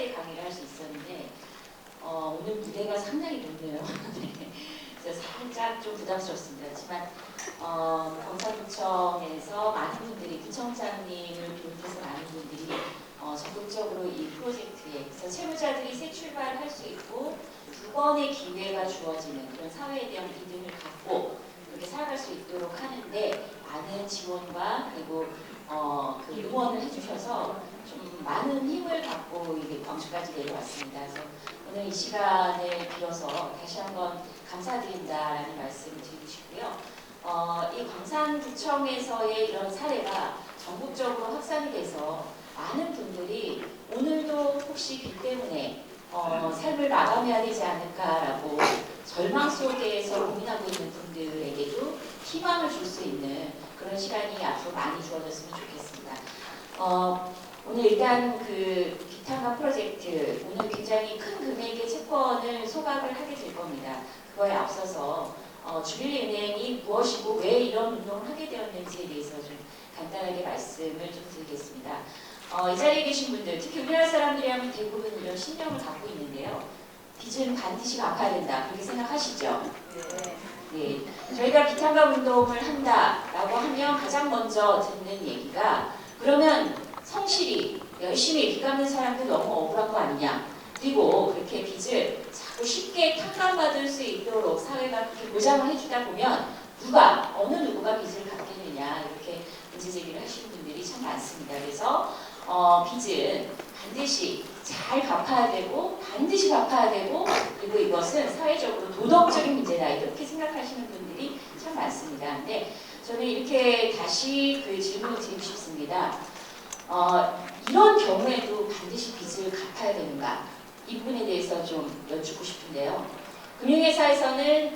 때 강의를 할 수 있었는데 오늘 무대가 상당히 높네요. 그래서 살짝 좀 부담스럽습니다. 하지만 경상구청에서 많은 분들이 구청장님을 비롯해서 많은 분들이 적극적으로 이 프로젝트에 그래서 채무자들이 새 출발할 수 있고 두 번의 기회가 주어지는 그런 사회에 대한 믿음을 갖고 그렇게 살아갈 수 있도록 하는데 많은 지원과 그리고 그 응원을 해주셔서 좀 많은 힘을 갖고 이게 광주까지 내려왔습니다. 그래서 오늘 이 시간을 빌어서 다시 한번 감사드린다라는 말씀을 드리고 싶고요. 이 광산구청에서의 이런 사례가 전국적으로 확산이 돼서 많은 분들이 오늘도 혹시 비 때문에 삶을 마감해야 되지 않을까라고 절망 속에서 고민하고 있는 분들에게도 희망을 줄 수 있는 그런 시간이 앞으로 많이 주어졌으면 좋겠습니다. 오늘 일단 그 비탄강 프로젝트 오늘 굉장히 큰 금액의 채권을 소각을 하게 될 겁니다. 그거에 앞서서 주빌리은행이 무엇이고 왜 이런 운동을 하게 되었는지에 대해서 좀 간단하게 말씀을 좀 드리겠습니다. 이 자리에 계신 분들, 특히 우리나라 사람들이 하면 대부분 이런 신념을 갖고 있는데요. 빚은 반드시 갚아야 된다. 그렇게 생각하시죠? 네. 저희가 비탄강 운동을 한다라고 하면 가장 먼저 듣는 얘기가 그러면 성실히 열심히 빚 갚는 사람들 너무 억울한 거 아니냐. 그리고 그렇게 빚을 자꾸 쉽게 탕감받을 수 있도록 사회가 그렇게 보장을 해주다 보면 어느 누구가 빚을 갚겠느냐 이렇게 문제 제기를 하시는 분들이 참 많습니다. 그래서 빚은 반드시 잘 갚아야 되고 반드시 갚아야 되고 그리고 이것은 사회적으로 도덕적인 문제다 이렇게 생각하시는 분들이 참 많습니다. 근데 저는 이렇게 다시 그 질문을 드리고 싶습니다. 이런 경우에도 반드시 빚을 갚아야 되는가? 이 부분에 대해서 좀 여쭙고 싶은데요. 금융회사에서는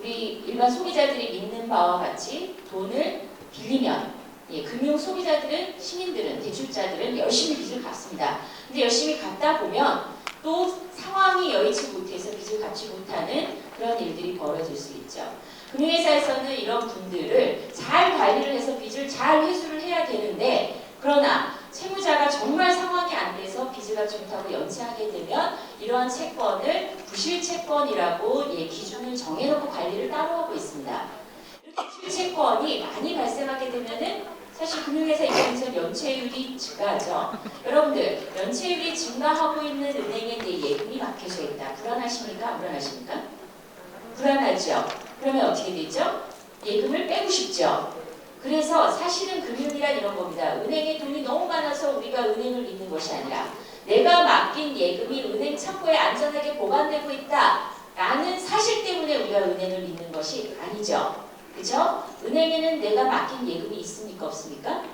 우리 일반 소비자들이 믿는 바와 같이 돈을 빌리면 금융 소비자들은 시민들은 대출자들은 열심히 빚을 갚습니다. 근데 열심히 갚다 보면 또 상황이 여의치 못해서 빚을 갚지 못하는 그런 일들이 벌어질 수 있죠. 금융회사에서는 이런 분들을 잘 관리를 해서 빚을 잘 회수를 해야 되는데 그러나 채무자가 정말 상황이 안 돼서 빚을 갚지 못하고 연체하게 되면 이러한 채권을 부실채권이라고 기준을 정해놓고 관리를 따로 하고 있습니다. 이렇게 부실채권이 많이 발생하게 되면은 사실 금융회사 입장에서 연체율이 증가하죠. 여러분들 연체율이 증가하고 있는 은행에 내 예금이 막혀져 있다. 불안하십니까? 안 불안하십니까? 불안하죠. 그러면 어떻게 되죠? 예금을 빼고 싶죠. 그래서 사실은 금융이란 이런 겁니다. 은행에 돈이 너무 많아서 우리가 은행을 믿는 것이 아니라 내가 맡긴 예금이 은행 창고에 안전하게 보관되고 있다라는 사실 때문에 우리가 은행을 믿는 것이 아니죠. 그죠? 은행에는 내가 맡긴 예금이 있습니까? 없습니까?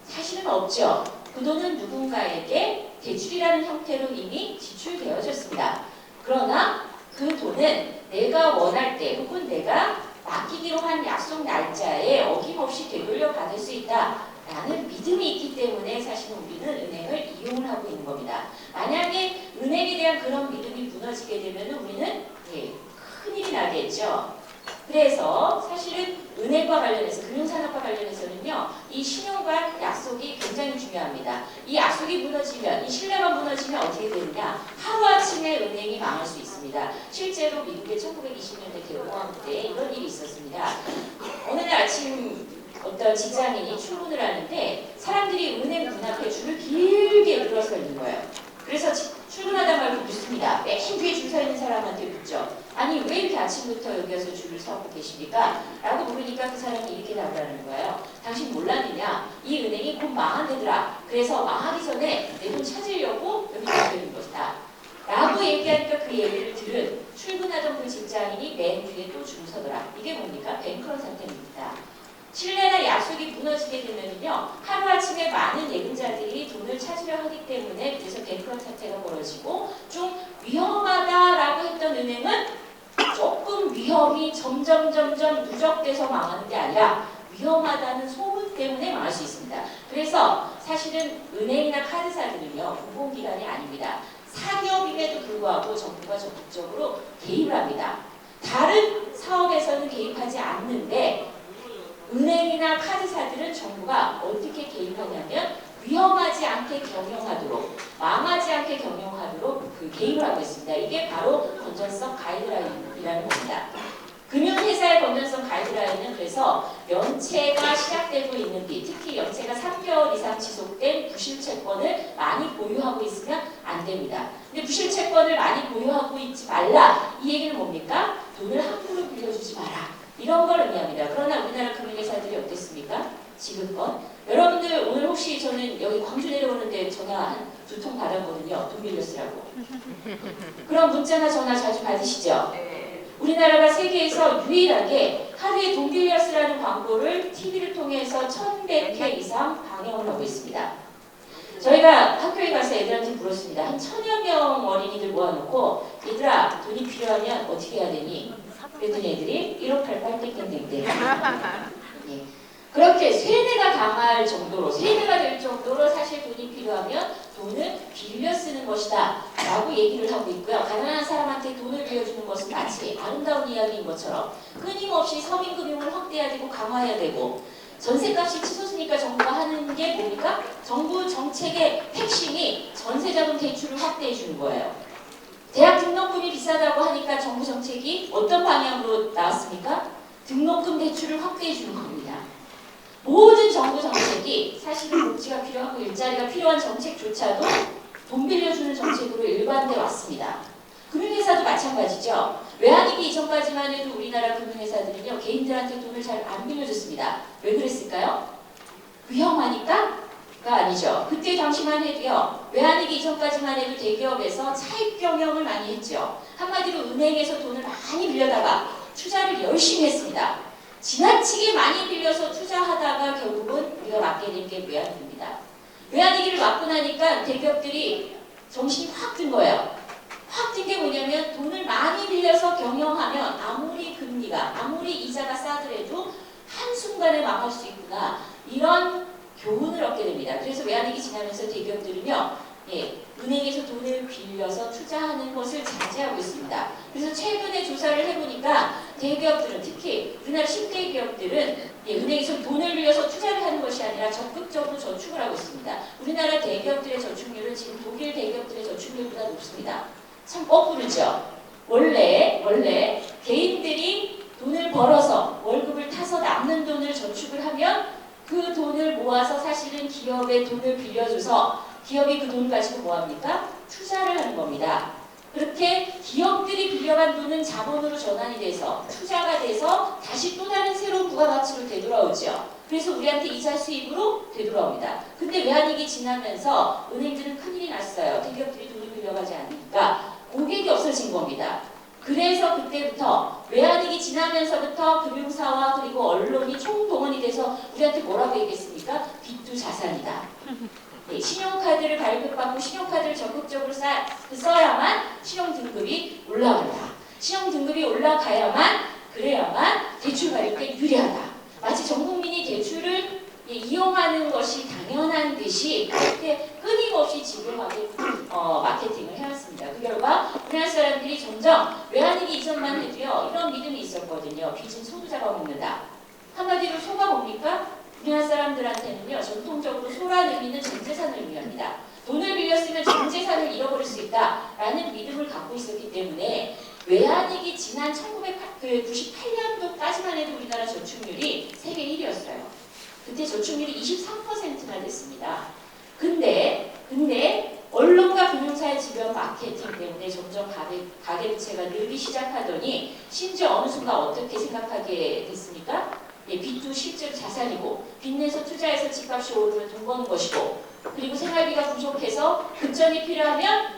사실은 없죠. 그 돈은 누군가에게 대출이라는 형태로 이미 지출되어졌습니다. 그러나 그 돈은 내가 원할 때 혹은 내가 맡기기로 한 약속 날짜에 어김없이 되돌려 받을 수 있다라는 믿음이 있기 때문에 사실은 우리는 은행을 이용을 하고 있는 겁니다. 만약에 은행에 대한 그런 믿음이 무너지게 되면 우리는 큰일이 나겠죠. 그래서 사실은 은행과 관련해서 금융산업과 관련해서는요. 이 신용과 약속이 굉장히 중요합니다. 이 약속이 무너지면 이 신뢰가 무너지면 어떻게 되느냐. 하루아침에 은행이 망할 수 있습니다. 실제로 미국의 1920년대 대공황 때 이런 일이 있었습니다. 어느 날 아침 어떤 직장인이 출근을 하는데 사람들이 은행 문 앞에 줄을 길게 늘어서 있는 거예요. 그래서 출근하다 말고 묻습니다. 맨 뒤에 줄 서 있는 사람한테 묻죠. 아니 왜 이렇게 아침부터 여기 와서 줄을 서고 계십니까? 라고 물으니까 그 사람이 이렇게 답을 하는 거예요. 당신 몰랐느냐? 이 은행이 곧 망한대더라. 그래서 망하기 전에 내 돈 찾으려고 여기 들어있는 것이다. 라고 얘기하니까 그 얘기를 들은 출근하던 그 직장인이 맨 뒤에 또 줄을 서더라. 이게 뭡니까? 뱅크런 사태입니다. 신뢰나 약속이 무너지게 되면요 하루아침에 많은 예금자들이 돈을 찾으려 하기 때문에 그래서 뱅크런 사태가 벌어지고 좀 위험하다라고 했던 은행은 조금 위험이 점점 누적돼서 망하는 게 아니라 위험하다는 소문 때문에 망할 수 있습니다. 그래서 사실은 은행이나 카드사들은요 공공기관이 아닙니다. 사기업임에도 불구하고 정부가 적극적으로 개입을 합니다. 다른 사업에서는 개입하지 않는데 은행이나 카드사들은 정부가 어떻게 개입하냐면 위험하지 않게 않게 경영하도록, 망하지 않게 경영하도록 그 개입을 하고 있습니다. 이게 바로 건전성 가이드라인이라는 겁니다. 금융회사의 건전성 가이드라인은 그래서 연체가 시작되고 있는 빚, 특히 연체가 3개월 이상 지속된 부실채권을 많이 보유하고 있으면 안 됩니다. 근데 부실채권을 많이 보유하고 있지 말라. 이 얘기는 뭡니까? 돈을 함부로 빌려주지 마라. 이런 걸 의미합니다. 그러나 우리나라 금융회사들이 어땠습니까? 지금껏. 여러분들 오늘 혹시 저는 여기 광주 내려오는데 전화 한 2통 받았거든요. 돈 빌려쓰라고. 그런 문자나 전화 자주 받으시죠? 우리나라가 세계에서 유일하게 하루에 돈 빌려 쓰라는 광고를 TV를 통해서 1100회 이상 방영을 하고 있습니다. 저희가 학교에 가서 애들한테 물었습니다. 한 1000여 명 어린이들 모아놓고 얘들아 돈이 필요하면 어떻게 해야 되니? 그랬더니 애들이 1588 땡땡땡땡. 예. 그렇게 세뇌가 당할 정도로, 세뇌가 될 정도로 사실 돈이 필요하면 돈을 빌려 쓰는 것이다 라고 얘기를 하고 있고요. 가난한 사람한테 돈을 빌려주는 것은 마치 아름다운 이야기인 것처럼 끊임없이 서민금융을 확대해야 되고 강화해야 되고, 전세값이 치솟으니까 정부가 하는 게 뭡니까? 정부 정책의 핵심이 전세자금 대출을 확대해 주는 거예요. 대학 등록금이 비싸다고 하니까 정부 정책이 어떤 방향으로 나왔습니까? 등록금 대출을 확대해 주는 겁니다. 모든 정부 정책이 사실은 복지가 필요하고 일자리가 필요한 정책조차도 돈 빌려주는 정책으로 일관돼 왔습니다. 금융회사도 마찬가지죠. 외환위기 이전까지만 해도 우리나라 금융회사들은요, 개인들한테 돈을 잘 안 빌려줬습니다. 왜 그랬을까요? 위험하니까? 가 아니죠. 그때 당시만 해도요, 외환위기 이전까지만 해도 대기업에서 차익 경영을 많이 했죠. 한마디로 은행에서 돈을 많이 빌려다가 투자를 열심히 했습니다. 지나치게 많이 빌려서 투자하다가 결국은 우리가 맞게 된 게 외환위기입니다. 외환위기를 맞고 나니까 대기업들이 정신이 확 든 거예요. 확 든 게 뭐냐면 돈을 많이 빌려서 경영하면 아무리 금리가, 아무리 이자가 싸더라도 한순간에 망할 수 있구나. 이런 교훈을 얻게 됩니다. 그래서 외환위기 지나면서 대기업들은요, 은행에서 돈을 빌려서 투자하는 것을 자제하고 있습니다. 그래서 최근에 조사를 해보니까 대기업들은, 특히 우리나라 10대 기업들은 은행에서 돈을 빌려서 투자를 하는 것이 아니라 적극적으로 저축을 하고 있습니다. 우리나라 대기업들의 저축률은 지금 독일 대기업들의 저축률보다 높습니다. 참 거꾸로죠. 원래 개인들이 돈을 벌어서 월급을 타서 남는 돈을 저축을 하면 그 돈을 모아서 사실은 기업에 돈을 빌려줘서 기업이 그 돈을 가지고 뭐합니까? 투자를 하는 겁니다. 그렇게 기업들이 빌려간 돈은 자본으로 전환이 돼서 투자가 돼서 다시 또 다른 새로운 부가가치로 되돌아오죠. 그래서 우리한테 이자 수입으로 되돌아옵니다. 근데 외환위기 지나면서 은행들은 큰일이 났어요. 대기업들이 돈을 빌려가지 않으니까 고객이 없어진 겁니다. 그래서 그때부터 외환위기 지나면서부터 금융사와 그리고 언론이 총동원이 돼서 우리한테 뭐라고 얘기했습니까? 빚도 자산이다. 신용카드를 발급받고 신용카드를 적극적으로 써야만 신용등급이 올라간다. 신용등급이 올라가야만, 그래야만 대출 받을 때 유리하다. 마치 전 국민이 대출을 이용하는 것이 당연한 듯이 그렇게 끊임없이 지금하게 마케팅을 해왔습니다. 그 결과 우리나라 사람들이 점점 외환위기 이전만 해도요, 이런 믿음이 있었거든요. 빚은 소유자가 묻는다. 한마디로 소가 뭡니까? 우리나라 사람들한테는요, 전통적으로 소라는 의미는 전 재산을 의미합니다. 돈을 빌렸으면 전 재산을 잃어버릴 수 있다라는 믿음을 갖고 있었기 때문에 외환위기 지난 1998년도까지만 해도 우리나라 저축률이 세계 1위였어요. 그때 저축률이 23%나 됐습니다. 근데 언론과 금융사의 지변 마케팅 때문에 점점 가계부채가 늘기 시작하더니 심지어 어느 순간 어떻게 생각하게 됐습니까? 빚도 실제로 자산이고, 빚내서 투자해서 집값이 오르면 돈 버는 것이고, 그리고 생활비가 부족해서 급전이 필요하면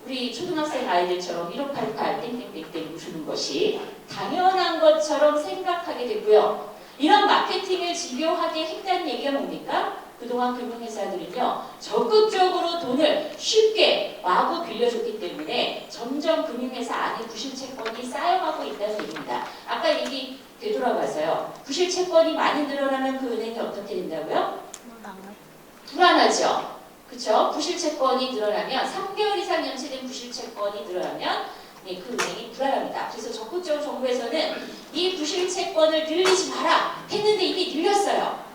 우리 초등학생 아이들처럼 1588 땡땡땡땡 주는 것이 당연한 것처럼 생각하게 되고요. 이런 마케팅을 집요하게 했다는 얘기가 뭡니까? 그동안 금융회사들은요, 적극적으로 돈을 쉽게 마구 빌려줬기 때문에 점점 금융회사 안에 부실채권이 쌓여가고 있다는 얘기입니다. 아까 얘기 되돌아가서요, 부실채권이 많이 늘어나면 그 은행이 어떻게 된다고요? 불안하죠. 그렇죠? 부실채권이 늘어나면 3개월 이상 연체된 부실채권이 늘어나면 그 은행이 불안합니다. 그래서 적극적으로 정부에서는 이 부실채권을 늘리지 마라 했는데 이미 늘렸어요.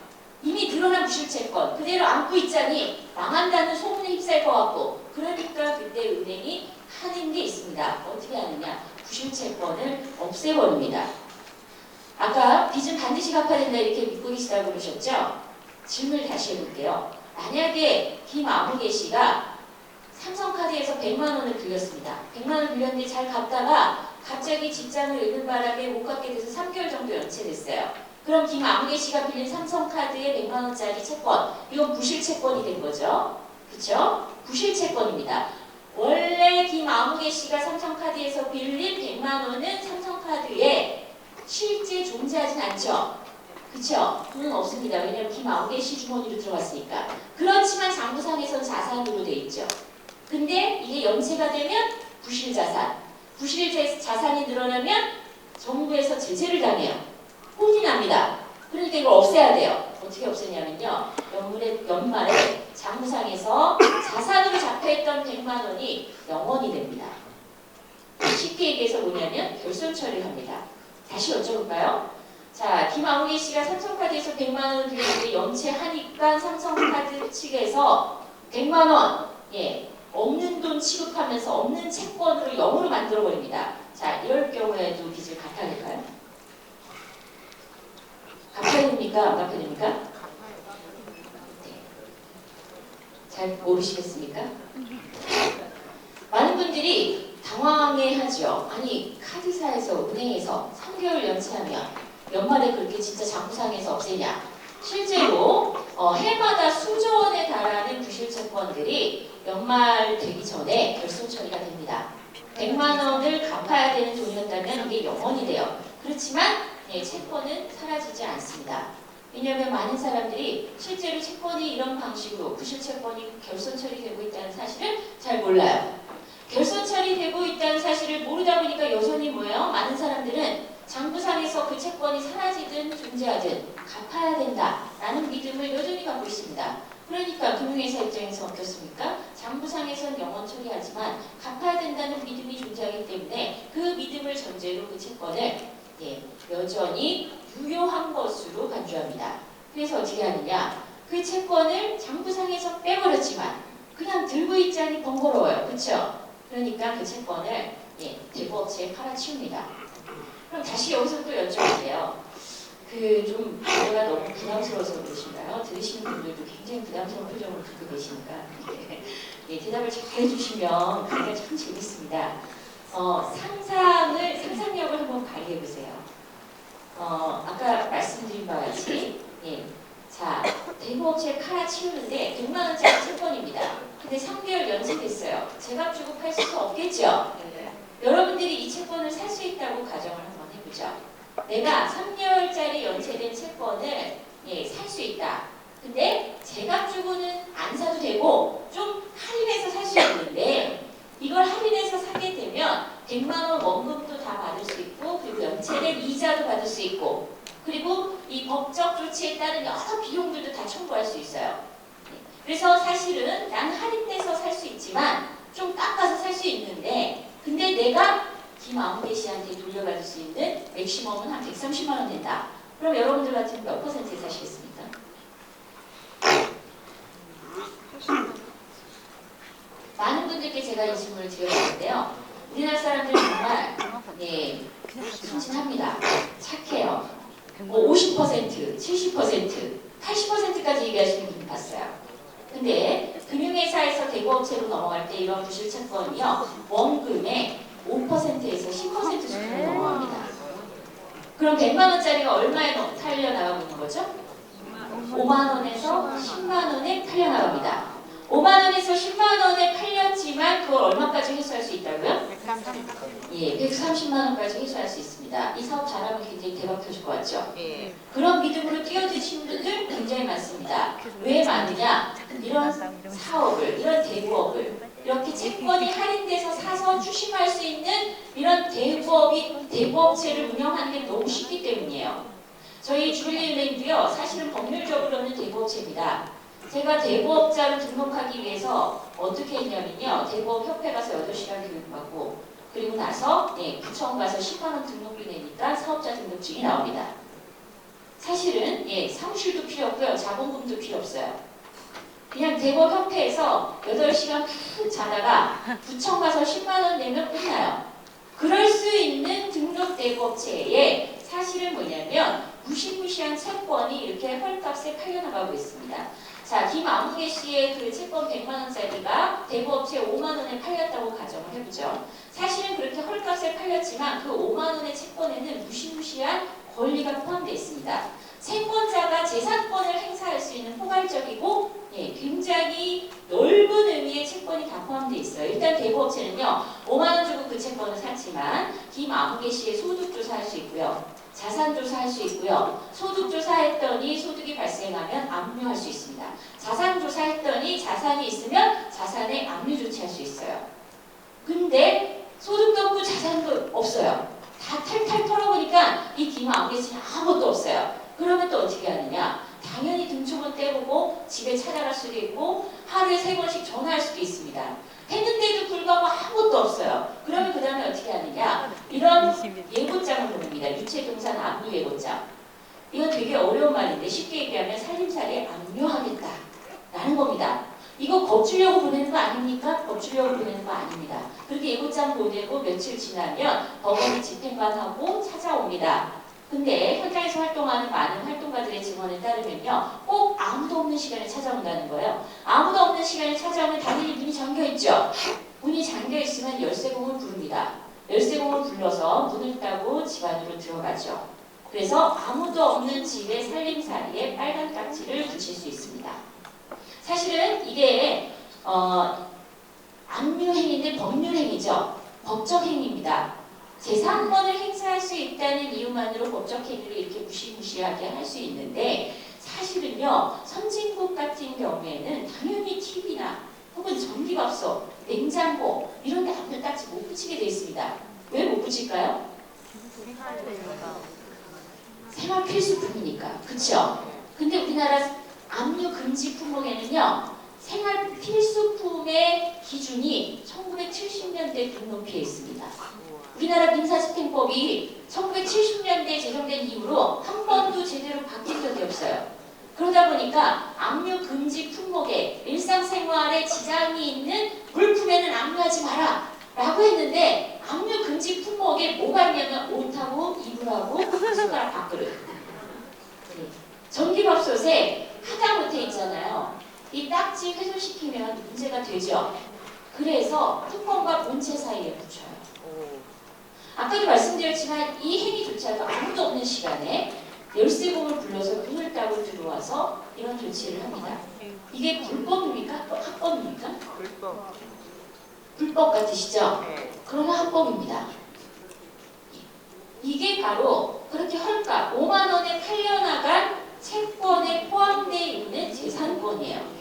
이미 드러난 부실채권 그대로 안고 있자니 망한다는 소문에 휩싸일 것 같고 그러니까 그때 은행이 하는 게 있습니다. 어떻게 하느냐? 부실채권을 없애버립니다. 아까 빚은 반드시 갚아야 된다 이렇게 믿고 계시다고 그러셨죠? 질문을 다시 해볼게요. 만약에 김아무개 씨가 삼성카드에서 100만 원을 빌렸습니다. 100만 원 빌렸는데 잘 갚다가 갑자기 직장을 잃는 바람에 못 갚게 돼서 3개월 정도 연체됐어요. 그럼 김아무개 씨가 빌린 삼성카드의 100만 원짜리 채권, 이건 부실채권이 된 거죠. 그쵸? 부실채권입니다. 원래 김아무개 씨가 삼성카드에서 빌린 100만 원은 삼성카드에 실제 존재하진 않죠. 그쵸? 돈은 없습니다. 왜냐하면 김아무개 씨 주머니로 들어갔으니까. 그렇지만 장부상에선 자산으로 돼 있죠. 근데 이게 연체가 되면 부실자산. 부실자산이 늘어나면 정부에서 제재를 당해요. 혼이 납니다. 그러니까 이걸 없애야 돼요. 어떻게 없애냐면요. 연말에 장부상에서 자산으로 잡혀있던 100만 원이 영원이 됩니다. 쉽게 얘기해서 뭐냐면 결손 처리를 합니다. 다시 여쭤볼까요? 자, 김아무개 씨가 삼성카드에서 100만 원을 빌렸는데 연체하니까 삼성카드 측에서 100만 원, 없는 돈 취급하면서 없는 채권으로 0으로 만들어버립니다. 자, 이럴 경우에도 빚을 갚아야 될까요? 갚아야 됩니까? 안 갚아야 됩니까? 네. 잘 모르시겠습니까? 많은 분들이 당황해하죠. 아니, 카드사에서, 은행에서 3개월 연체하면 연말에 그렇게 진짜 장부상에서 없애냐? 실제로 해마다 수조 원에 달하는 부실채권들이 연말 되기 전에 결손 처리가 됩니다. 100만 원을 갚아야 되는 돈이었다면 이게 영원이 돼요. 그렇지만 채권은 사라지지 않습니다. 왜냐하면 많은 사람들이 실제로 채권이 이런 방식으로 부실채권이 결손 처리되고 있다는 사실을 잘 몰라요. 결손 처리되고 있다는 사실을 모르다 보니까 여전히 뭐예요? 많은 사람들은 장부상에서 그 채권이 사라지든 존재하든 갚아야 된다라는 믿음을 여전히 갖고 있습니다. 그러니까 금융회사 입장에서 어떻습니까? 장부상에선 영원 처리하지만 갚아야 된다는 믿음이 존재하기 때문에 그 믿음을 전제로 그 채권을 여전히 유효한 것으로 간주합니다. 그래서 어떻게 하느냐? 그 채권을 장부상에서 빼버렸지만 그냥 들고 있자니 번거로워요. 그렇죠? 그러니까 그 채권을 대부업체에 팔아치웁니다. 그럼 다시 여기서 또 여쭤볼게요. 좀 내가 너무 부담스러워서 그러신가요? 들으시는 분들도 굉장히 부담스러운 표정을 듣고 계시니까 대답을 잘 해주시면 그게 참 재밌습니다. 상상력을 한번 발휘해 보세요. 아까 말씀드린 바와 같이 자, 대부업체에 팔아치우는데 100만 원짜리 채권입니다. 근데 3개월 연체됐어요. 제값 주고 팔 수 없겠죠? 여러분들이 이 채권을 살 수 있다고 가정을 한번 해보죠. 내가 3개월짜리 연체된 채권을 살 수 있다. 근데 제값 주고는 안 사도 되고 좀 할인해서 살 수 있는데 이걸 할인해서 사게 되면 100만 원 원금도 다 받을 수 있고 그리고 연체된 이자도 받을 수 있고 그리고 이 법적 조치에 따른 여러 비용들도 다 청구할 수 있어요. 그래서 사실은 난 할인돼서 살 수 있지만 좀 깎아서 살 수 있는데 근데 내가 김아무개 씨한테 돌려받을 수 있는 맥시멈은 한 130만 원 된다. 그럼 여러분들 같으면 몇 퍼센트에 사시겠습니까? 많은 분들께 제가 이 질문을 드렸는데요. 우리나라 사람들 정말 순진합니다. 착해요. 50%, 70%, 80%까지 얘기하시는 분 봤어요. 근데 금융회사에서 대부업체로 넘어갈 때 이런 부실채권이요. 원금의 5%에서 10% 수준으로 넘어갑니다. 그럼 100만 원짜리가 얼마에 팔려나가고 있는 거죠? 5만 원에서 10만 원에 팔려나갑니다. 5만 원에서 10만 원에 팔렸지만 그걸 얼마까지 회수할 수 있다고요? 130만 원까지 회수할 수 있습니다. 이 사업 잘하면 굉장히 대박 터질 것 같죠? 그런 믿음으로 뛰어드신 분들 굉장히 많습니다. 왜 많으냐? 이런 사업을, 이런 대부업을 이렇게 채권이 할인돼서 사서 추심할 수 있는 이런 대부업체를 운영하는 게 너무 쉽기 때문이에요. 저희 주빌리은행도요, 사실은 법률적으로는 대부업체입니다. 제가 대부업자로 등록하기 위해서 어떻게 했냐면요, 대부업협회 가서 8시간 교육받고 그리고 나서 구청 가서 10만 원 등록비 내니까 사업자 등록증이 나옵니다. 사실은 사무실도 필요 없고요. 자본금도 필요 없어요. 그냥 대법협회에서 8시간 푹 자다가 구청 가서 10만 원 내면 끝나요. 그럴 수 있는 등록 대법체에 사실은 뭐냐면 무시무시한 채권이 이렇게 헐값에 팔려나가고 있습니다. 자, 김아무개 씨의 그 채권 100만 원짜리가 대부업체 5만 원에 팔렸다고 가정을 해보죠. 사실은 그렇게 헐값에 팔렸지만 그 5만 원의 채권에는 무시무시한 권리가 포함되어 있습니다. 채권자가 재산권을 행사할 수 있는 포괄적이고 굉장히 넓은 의미의 채권이 다 포함되어 있어요. 일단 대부업체는요. 5만 원 주고 그 채권을 샀지만 김아무개 씨의 소득조사할 수 있고요. 자산조사할 수 있고요. 소득조사했더니 소득이 발생하면 압류할 수 있습니다. 자산조사했더니 자산이 있으면 자산의 압류 조치할 수 있어요. 근데 소득도 없고 자산도 없어요. 다 탈탈 털어보니까 이 김아무개 씨는 아무것도 없어요. 그러면 또 어떻게 하느냐? 당연히 등초분 떼보고 집에 찾아갈 수도 있고 하루에 3번씩 전화할 수도 있습니다. 했는데도 불구하고 아무것도 없어요. 그러면 그 다음에 어떻게 하느냐? 이런 예고장을 보냅니다. 유체동산 압류 예고장. 이건 되게 어려운 말인데 쉽게 얘기하면 살림살이에 압류하겠다라는 겁니다. 이거 겁주려고 보내는 거 아닙니까? 겁주려고 보내는 거 아닙니다. 그렇게 예고장 보내고 며칠 지나면 법원이 집행관하고 찾아옵니다. 근데 현장에서 활동하는 많은 활동가들의 증언에 따르면요. 꼭 아무도 없는 시간에 찾아온다는 거예요. 아무도 없는 시간에 찾아오면 당연히 문이 잠겨있죠. 문이 잠겨있으면 열쇠공을 부릅니다. 열쇠공을 불러서 문을 따고 집 안으로 들어가죠. 그래서 아무도 없는 집의 살림살이에 빨간 딱지를 붙일 수 있습니다. 사실은 이게 압류행위인데 법률행위죠. 법적행위입니다. 재산권을 행사할 수 있다는 이유만으로 법적 행위를 이렇게 무시무시하게 할 수 있는데 사실은요. 선진국 같은 경우에는 당연히 TV나 혹은 전기밥솥, 냉장고 이런 데 압류 딱지 못 붙이게 돼 있습니다. 왜 못 붙일까요? 생활 필수품이니까. 그쵸? 근데 우리나라 압류 금지 품목에는요. 생활 필수품의 기준이 1970년대 등록해 있습니다. 우리나라 민사집행법이 1970년대에 제정된 이후로 한 번도 제대로 바뀐 적이 없어요. 그러다 보니까 압류 금지 품목에 일상생활에 지장이 있는 물품에는 압류하지 마라 라고 했는데 압류 금지 품목에 뭐가 있냐면 옷하고 이불하고 숟가락 밥그릇. 전기밥솥에 하다못해 있잖아요. 이 딱지 훼손시키면 문제가 되죠. 그래서 뚜껑과 본체 사이에 붙여요. 아까도 말씀드렸지만 이 행위조차도 아무도 없는 시간에 열쇠공을 불러서 문을 따고 들어와서 이런 조치를 합니다. 이게 불법입니까? 또 합법입니까? 불법. 불법 같으시죠? 그러나 합법입니다. 이게 바로 그렇게 헐값 5만 원에 팔려나간 채권에 포함되어 있는 재산권이에요.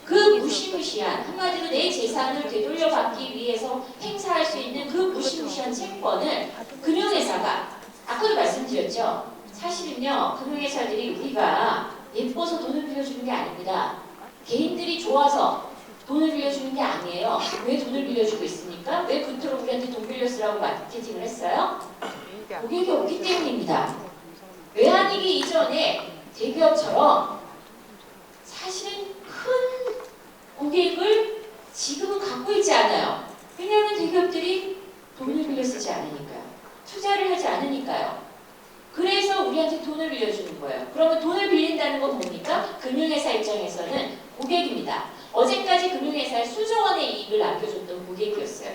그 무시무시한 한마디로 내 재산을 되돌려받기 위해서 행사할 수 있는 그 무시무시한 채권을 금융회사가 아까도 말씀드렸죠. 사실은요. 금융회사들이 우리가 예뻐서 돈을 빌려주는 게 아닙니다. 개인들이 좋아서 돈을 빌려주는 게 아니에요. 왜 돈을 빌려주고 있습니까? 왜 그토록 우리한테 돈 빌려 쓰라고 마케팅을 했어요? 고객이 없기 때문입니다. 외환위기 이전에 대기업처럼 사실은 큰 고객을 지금은 갖고 있지 않아요. 왜냐하면 대기업들이 돈을 빌려 쓰지 않으니까요. 투자를 하지 않으니까요. 그래서 우리한테 돈을 빌려주는 거예요. 그러면 돈을 빌린다는 건 뭡니까? 금융회사 입장에서는 고객입니다. 어제까지 금융회사에 수조 원의 이익을 남겨줬던 고객이었어요.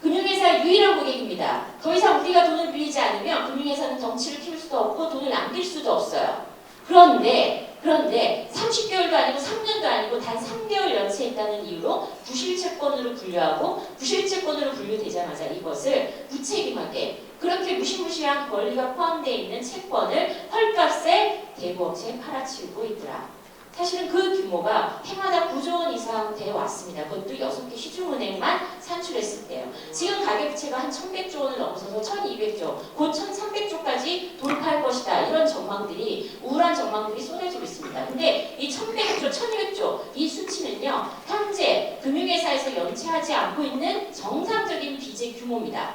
금융회사의 유일한 고객입니다. 더 이상 우리가 돈을 빌리지 않으면 금융회사는 덩치를 키울 수도 없고 돈을 남길 수도 없어요. 그런데 30개월도 아니고 3년도 아니고 단 3개월 연체했다는 이유로 부실채권으로 분류하고 부실채권으로 분류되자마자 이것을 무책임하게 그렇게 무시무시한 권리가 포함되어 있는 채권을 헐값에 대부업체에 팔아치우고 있더라. 사실은 그 규모가 해마다 9조 원 이상 되어 왔습니다. 그것도 6개 시중은행만 산출했을 때요. 지금 가계부채가 한 1100조 원을 넘어서서 1200조, 곧 1300조까지 돌파할 것이다. 이런 전망들이, 우울한 전망들이 쏟아지고 있습니다. 근데 이 1100조, 1200조 이 수치는요. 현재 금융회사에서 연체하지 않고 있는 정상적인 빚의 규모입니다.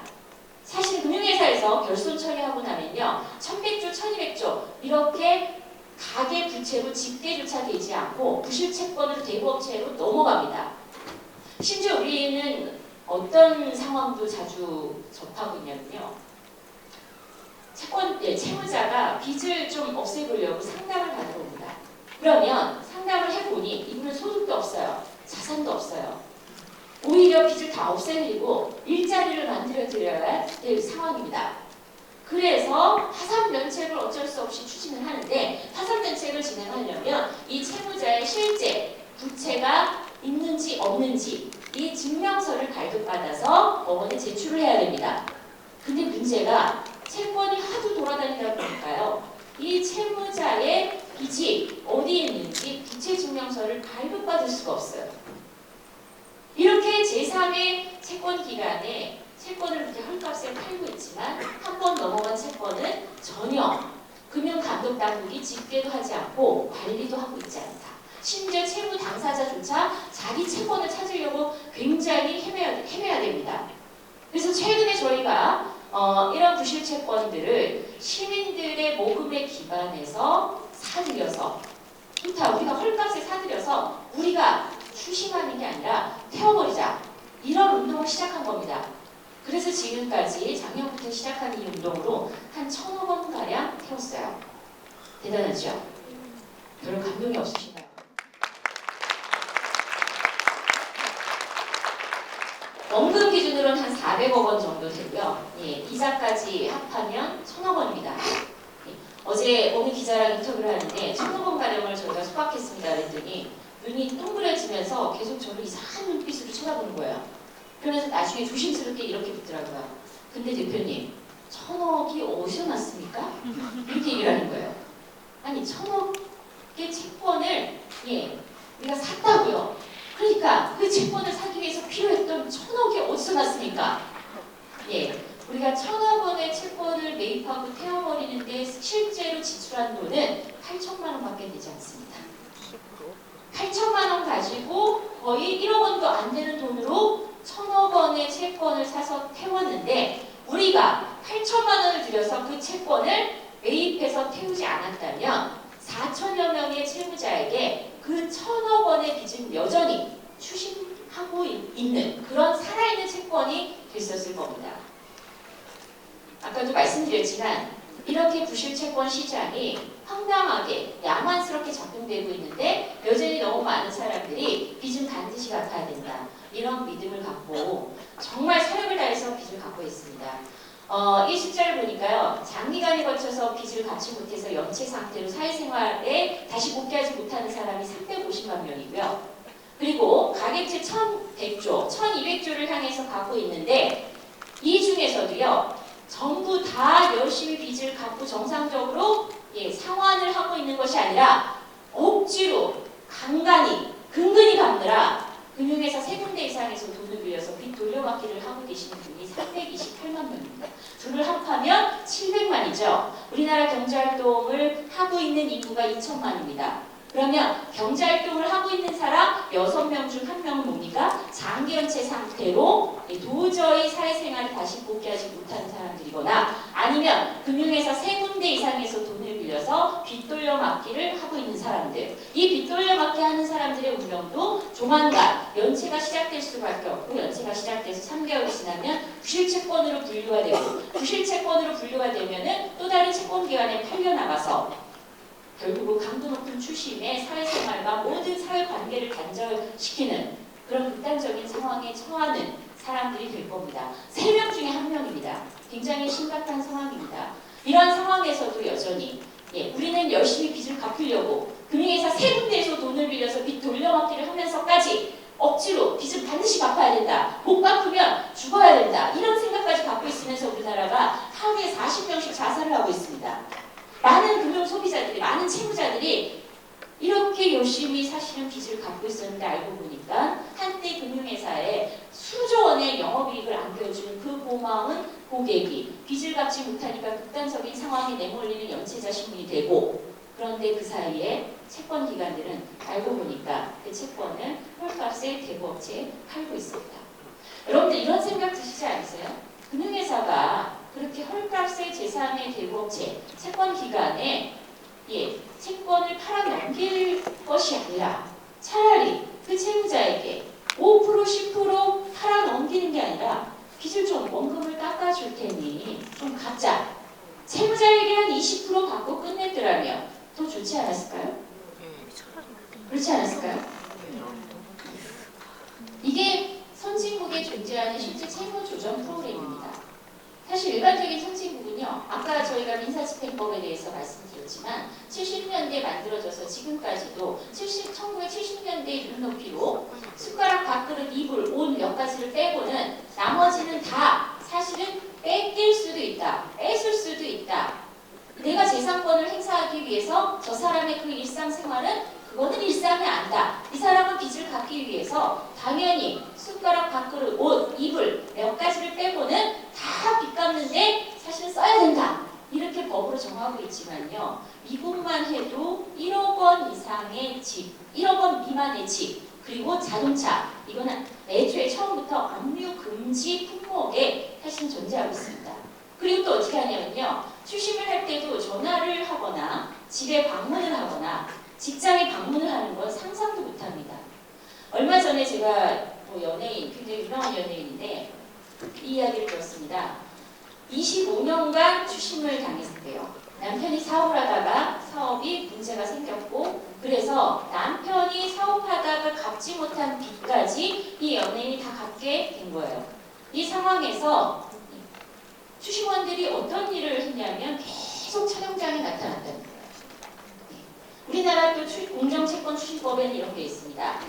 사실 금융회사에서 결손 처리하고 나면요, 1100조, 1200조 이렇게 가계 부채로 집계조차 되지 않고 부실채권으로 대부업체로 넘어갑니다. 심지어 우리는 어떤 상황도 자주 접하고 있냐면요, 채무자가 빚을 좀 없애보려고 상담을 받으러 옵니다. 그러면 상담을 해보니 이분은 소득도 없어요, 자산도 없어요. 오히려 빚을 다 없애드리고 일자리를 만들어드려야 될 상황입니다. 그래서 하산면책을 어쩔 수 없이 추진을 하는데, 하산면책을 진행하려면 이 채무자의 실제 부채가 있는지 없는지 이 증명서를 발급받아서 법원에 제출을 해야 됩니다. 근데 문제가 채권이 하도 돌아다니다 보니까요, 이 채무자의 빚이 어디에 있는지 부채 증명서를 발급받을 수가 없어요. 이렇게 제3의 채권 기간에 채권을 이렇게 헐값에 팔고 있지만 한 번 넘어간 채권은 전혀 금융감독당국이 집계도 하지 않고 관리도 하고 있지 않다. 심지어 채무 당사자조차 자기 채권을 찾으려고 굉장히 헤매야 됩니다. 그래서 최근에 저희가 이런 부실 채권들을 시민들의 모금에 기반해서 사들여서, 좋다, 우리가 헐값에 사들여서 우리가 추심하는 게 아니라 태워버리자, 이런 운동을 시작한 겁니다. 그래서 지금까지 작년부터 시작한 이 운동으로 한 1,000억 원가량 태웠어요. 대단하죠? 별로 감동이 없으신가요? 원금 기준으로는 한 400억 원 정도 되고요. 예, 이자까지 합하면 1,000억 원입니다. 예, 어제 어느 기자랑 인터뷰를 하는데 1,000억 원 가량을 저희가 수박했습니다 그랬더니 눈이 동그래지면서 계속 저를 이상한 눈빛으로 쳐다보는 거예요. 그러면서 나중에 조심스럽게 이렇게 묻더라고요. 근데 대표님, 1,000억이 어디서 났습니까? 이렇게 얘기를 하는 거예요. 아니, 1,000억의 채권을 우리가 샀다고요. 그러니까 그 채권을 사기 위해서 필요했던 1,000억이 어디서 났습니까? 우리가 1,000억 원의 채권을 매입하고 태워버리는데 실제로 지출한 돈은 8천만 원밖에 되지 않습니다. 8천만 원 가지고 거의 1억 원도 안 되는 돈으로 1,000억 원의 채권을 사서 태웠는데, 우리가 8천만 원을 들여서 그 채권을 매입해서 태우지 않았다면 4천여 명의 채무자에게 그 1,000억 원의 빚은 여전히 추심하고 있는 그런 살아있는 채권이 됐었을 겁니다. 아까도 말씀드렸지만 이렇게 부실채권 시장이 황당하게 야만스럽게 작동되고 있는데 여전히 너무 많은 사람들이 빚은 반드시 갚아야 된다, 이런 믿음을 갖고 정말 사력을 다해서 빚을 갚고 있습니다. 이 숫자를 보니까요, 장기간에 걸쳐서 빚을 갚지 못해서 연체 상태로 사회생활에 다시 복귀하지 못하는 사람이 350만 명이고요. 그리고 가계채 1,100조, 1,200조를 향해서 갚고 있는데 이 중에서도요, 전부 다 열심히 빚을 갚고 정상적으로 상환을 하고 있는 것이 아니라 억지로 간간히 근근히 갚느라 금융회사 3군데 이상에서 돈을 빌려서 빚 돌려막기를 하고 계시는 분이 328만 명입니다. 둘을 합하면 700만이죠. 우리나라 경제활동을 하고 있는 인구가 2천만입니다. 그러면 경제활동을 하고 있는 사람 6명 중 1명은 뭡니까? 장기연체 상태로 도저히 사회생활에 다시 복귀하지 못하는 사람들이거나, 아니면 금융회사 3군데 이상에서 돈을 빌려서 빚 돌려막기를 하고 있는 사람들. 이 빚 돌려막기 하는 사람들의 운명도 조만간 연체가 시작될 수밖에 없고, 연체가 시작돼서 3개월이 지나면 부실채권으로 분류가 되고, 부실채권으로 분류가 되면은 또 다른 채권기관에 팔려나가서 결국은 강도 높은 추심에 사회생활과 모든 사회관계를 단절시키는 그런 극단적인 상황에 처하는 사람들이 될 겁니다. 3명 중에 1명입니다. 굉장히 심각한 상황입니다. 이런 상황에서도 여전히 우리는 열심히 빚을 갚으려고 금융회사 3군데에서 돈을 빌려서 빚 돌려막기를 하면서까지 억지로 빚은 반드시 갚아야 된다, 못 갚으면 죽어야 된다, 이런 생각까지 갖고 있으면서 우리나라가 하루에 40명씩 자살을 하고 있습니다. 많은 금융 소비자들이, 많은 채무자들이 이렇게 열심히 사실은 빚을 갚고 있었는데 알고 보니까 한때 금융회사에 수조 원의 영업이익을 안겨준 그 고마운 고객이 빚을 갚지 못하니까 극단적인 상황에 내몰리는 연체자 신분이 되고, 그런데 그 사이에 채권 기관들은 알고 보니까 그 채권을 헐값에 대부업체에 팔고 있습니다. 여러분들 이런 생각 드시지 않으세요? 금융회사가 그렇게 헐값의 재산의 대부업체, 채권 기간에 채권을 팔아 넘길 것이 아니라 차라리 그 채무자에게 5% 10% 팔아 넘기는 게 아니라 빚을 좀 원금을 깎아줄 테니 좀 갖자. 채무자에게 한 20% 받고 끝냈더라면 더 좋지 않았을까요? 그렇지 않았을까요? 이게 선진국에 존재하는 실제 채무 조정 프로그램입니다. 사실 일반적인 선진국은요, 아까 저희가 민사집행법에 대해서 말씀드렸지만 70년대에 만들어져서 지금까지도 1970년대의 눈높이로 숟가락, 밥그릇, 이불, 옷 몇 가지를 빼고는 나머지는 다 사실은 뺏길 수도 있다, 뺏을 수도 있다. 내가 재산권을 행사하기 위해서 저 사람의 그 일상생활은 그거는 일상이 아니다. 이 사람은 빚을 갚기 위해서 당연히 숟가락, 밥그릇, 옷, 이불 몇 가지를 빼고는 다 빚 갚는데 사실 써야 된다. 이렇게 법으로 정하고 있지만요. 미국만 해도 1억 원 이상의 집, 1억 원 미만의 집, 그리고 자동차, 이거는 애초에 처음부터 압류 금지 품목에 사실 존재하고 있습니다. 그리고 또 어떻게 하냐면요. 추심을 할 때도 전화를 하거나 집에 방문을 하거나 직장에 방문을 하는 건 상상도 못합니다. 얼마 전에 제가 연예인, 굉장히 유명한 연예인인데 이 이야기를 들었습니다. 25년간 추심을 당했대요. 남편이 사업을 하다가 사업이 문제가 생겼고 그래서 남편이 사업하다가 갚지 못한 빚까지 이 연예인이 다 갚게 된 거예요. 이 상황에서 추심원들이 어떤 일을 했냐면 계속 촬영장에 나타났다는 거예요. 우리나라 또 공정채권 추심법에는 이런 게 있습니다.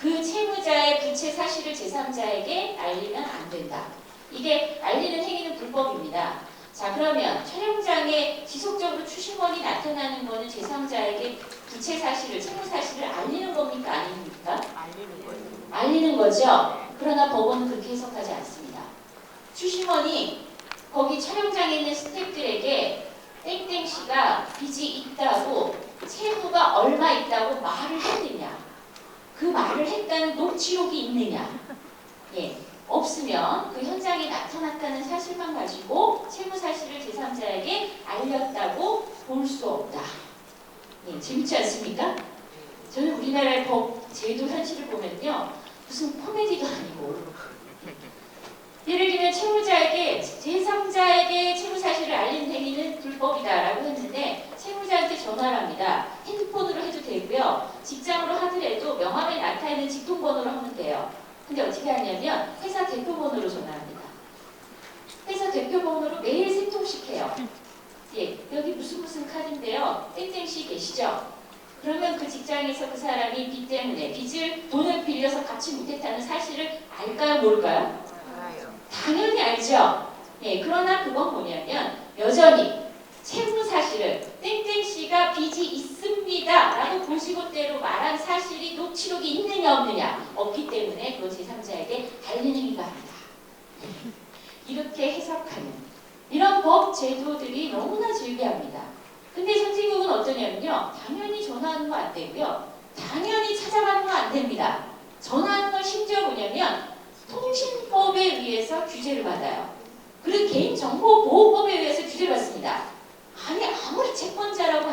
그 채무자의 부채 사실을 제3자에게 알리면 안 된다. 이게 알리는 행위는 불법입니다. 자, 그러면 촬영장에 지속적으로 추심원이 나타나는 거는 제3자에게 부채 사실을, 채무 사실을 알리는 겁니까? 아닙니까? 알리는 거예요. 알리는 거죠. 그러나 법원은 그렇게 해석하지 않습니다. 추심원이 거기 촬영장에 있는 스태프들에게 땡땡씨가 빚이 있다고, 채무가 얼마 있다고 말을 했느냐, 그 말을 했다는 녹취록이 있느냐, 없으면 그 현장에 나타났다는 사실만 가지고 채무 사실을 제3자에게 알렸다고 볼 수 없다. 재밌지 않습니까? 저는 우리나라의 법, 제도 현실을 보면요, 무슨 코미디도 아니고, 예를 들면 채무자에게, 제3자에게 채무 사실을 알리는 행위는 불법이다라고 했는데 채무자한테 전화를 합니다. 핸드폰으로 해도 되고요. 직장으로 하더라도 명함에 나타있는 직통번호로 하면 돼요. 근데 어떻게 하냐면 회사 대표번호로 전화합니다. 회사 대표번호로 매일 3통씩 해요. 여기 무슨 카드인데요. 땡땡씨 계시죠? 그러면 그 직장에서 그 사람이 빚 때문에 돈을 빌려서 갚지 못했다는 사실을 알까요? 모를까요? 알아요. 당연히 알죠. 그러나 그건 뭐냐면 여전히 채무 사실을 땡땡씨가 빚이 있습니다 라고 고시고대로 말한 사실이 녹취록이 있느냐 없느냐 없기 때문에 그거 제3자에게 알리는 행위가 아니다. 이렇게 해석하는 이런 법 제도들이 너무나 즐겨합니다. 근데 선진국은 어떠냐면요. 당연히 전화하는 거 안 되고요. 당연히 찾아가는 거 안 됩니다. 전화하는 건 심지어 뭐냐면 통신법에 의해서 규제를 받아요. 그리고 개인정보보호법에 의해서 규제를 받습니다. 아니 아무리 채권자라고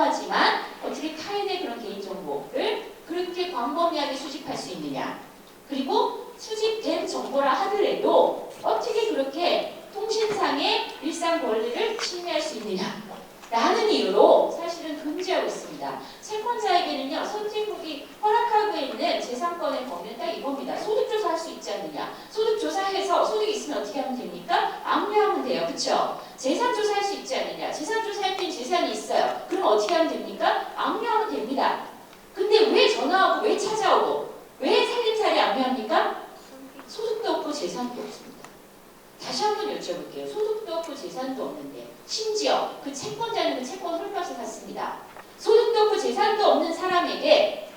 하지만 어떻게 타인의 그런 개인정보를 그렇게 광범위하게 수집할 수 있느냐. 그리고 수집된 정보라 하더라도 어떻게 그렇게 통신상의 일상 권리를 침해할 수 있느냐 라는 이유로 사실은 금지하고 있습니다. 채권자에게는요, 선진국이 허락하고 있는 재산권의 범위는 딱 이겁니다. 소득조사할 수 있지 않느냐. 소득조사해서 소득이 있으면 어떻게 하면 됩니까? 압류하면 돼요. 그쵸? 재산조사할 수 있지 않느냐. 재산조사할 땐 재산이 있어요. 그럼 어떻게 하면 됩니까? 압류하면 됩니다. 근데 왜 전화하고 왜 찾아오고 왜 살림살이 압류합니까? 소득도 없고 재산도 없습니다. 다시 한번 여쭤볼게요. 소득도 없고 재산도 없는데 심지어 그 채권자는 그 채권 헐값을 샀습니다. 소득도 없고 재산도 없는 사람에게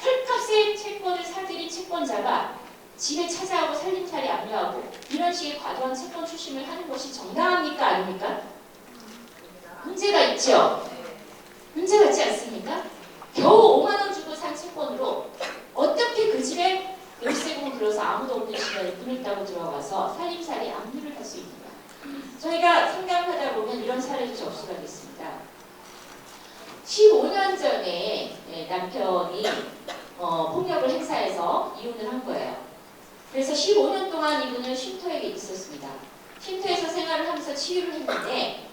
헐값의 채권을 사들인 채권자가 집에 찾아오고 살림살이 압류하고 이런 식의 과도한 채권 추심을 하는 것이 정당합니까? 아닙니까? 문제가 있죠? 문제가 있지 않습니까? 겨우 5만 원 주고 산 채권으로 어떻게 그 집에 열쇠금을 들어서 아무도 없는 시간에 문을 따고 들어가서 살림살이 압류를 할 수 있는가. 저희가 생각하다 보면 이런 사례도 접수가 됐습니다. 15년 전에 남편이 폭력을 행사해서 이혼을 한 거예요. 그래서 15년 동안 이분은 쉼터에 있었습니다. 쉼터에서 생활을 하면서 치유를 했는데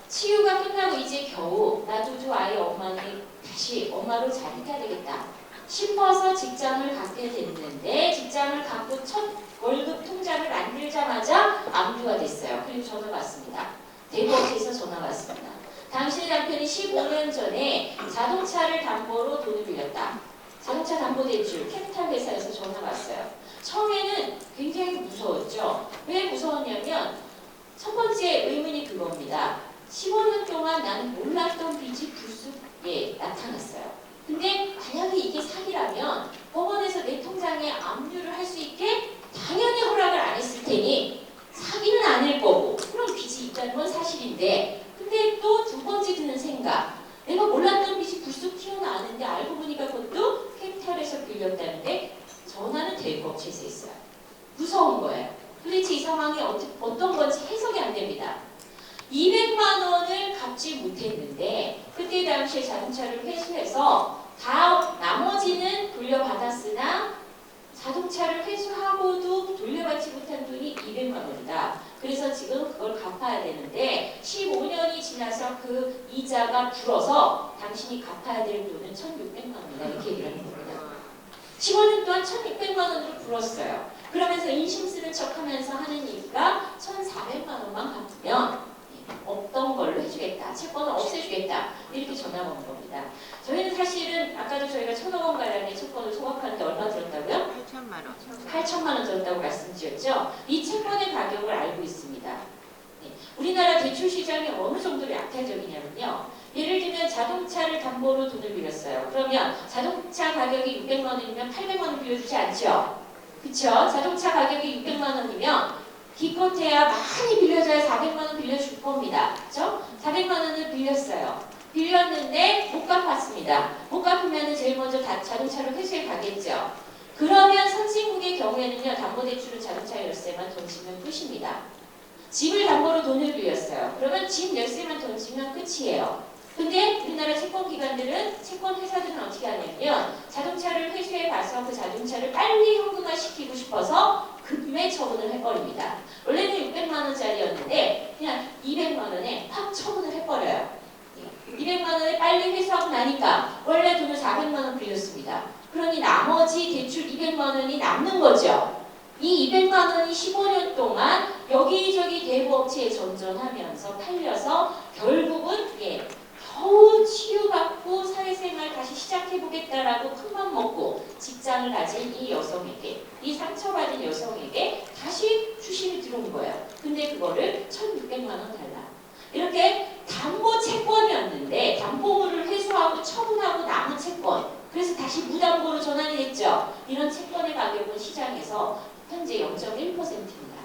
치유가 끝나고 이제 겨우 나도 저 아이 엄마는 다시 엄마로 자립해야 되겠다 싶어서 직장을 갖게 됐는데 직장을 갖고 첫 월급 통장을 만들자마자 압류가 됐어요. 그리고 전화가 왔습니다. 대구업체에서 전화가 왔습니다. 당신의 남편이 15년 전에 자동차를 담보로 돈을 빌렸다. 자동차 담보대출 캐피탈 회사에서 전화가 왔어요. 처음에는 굉장히 무서웠죠. 왜 무서웠냐면 첫 번째 의문이 그겁니다. 15년 동안 나는 몰랐던 빚이 불쑥 나타났어요. 근데 만약에 이게 사기라면 법원에서 내 통장에 압류를 할 수 있게 당연히 허락을 안 했을 테니 사기는 아닐 거고 그럼 빚이 있다는 건 사실인데 근데 또 두 번째 드는 생각 내가 몰랐던 빚이 불쑥 튀어나왔는데 알고 보니까 그것도 캐피탈에서 빌렸다는데 전화는 대구업체에서 했어요. 무서운 거예요. 도대체 이 상황이 어떤 건지 해석이 안 됩니다. 200만 원을 갚지 못했는데 그때 당시에 자동차를 회수해서 다 나머지는 돌려받았으나 자동차를 회수하고도 돌려받지 못한 돈이 200만 원이다. 그래서 지금 그걸 갚아야 되는데 15년이 지나서 그 이자가 불어서 당신이 갚아야 될 돈은 1,600만 원이다. 이렇게 얘기를 하는 겁니다. 15년 동안 1,600만 원으로 불었어요. 그러면서 인심 쓰는 척하면서 하는 얘기가 1,400만 원만 갚으면 없던 걸로 해주겠다. 채권을 없애주겠다. 이렇게 전화가 온 겁니다. 저희는 사실은 아까도 저희가 1,000억 원 가량의 채권을 소각하는데 얼마 들었다고요? 8천만 원. 8천만 원 들었다고 말씀드렸죠. 이 채권의 가격을 알고 있습니다. 우리나라 대출 시장이 어느 정도로 약탈적이냐면요. 예를 들면 자동차를 담보로 돈을 빌렸어요. 그러면 자동차 가격이 600만 원이면 800만 원 빌려주지 않죠? 그쵸? 자동차 가격이 600만 원이면 기껏해야 많이 빌려줘야 400만 원 빌려줄 겁니다. 그쵸? 400만 원을 빌렸어요. 빌렸는데 못 갚았습니다. 못 갚으면 제일 먼저 자동차를 회수해 가겠죠. 그러면 선진국의 경우에는요. 담보대출은 자동차 열쇠만 던지면 끝입니다. 집을 담보로 돈을 빌렸어요. 그러면 집 열쇠만 던지면 끝이에요. 근데 우리나라 채권기관들은, 채권회사들은 어떻게 하냐면 자동차를 회수해 봐서 그 자동차를 빨리 현금화시키고 싶어서 급매 처분을 해버립니다. 원래는 600만 원짜리였는데 그냥 200만 원에 팍 처분을 해버려요. 200만 원에 빨리 회수하고 나니까 원래 돈을 400만 원 빌렸습니다. 그러니 나머지 대출 200만 원이 남는 거죠. 이 200만 원이 15년 동안 여기저기 대부업체에 전전하면서 팔려서 결국은 겨우 치유받고 사회생활 다시 시작해보겠다라고 큰맘 먹고 직장을 가진 이 여성에게, 이 상처받은 여성에게 다시 주식이 들어온 거예요. 근데 그거를 1,600만 원 달라. 이렇게 담보 채권이었는데 담보물을 회수하고 처분하고 남은 채권, 그래서 다시 무담보로 전환이 됐죠. 이런 채권의 가격은 시장에서 현재 0.1%입니다.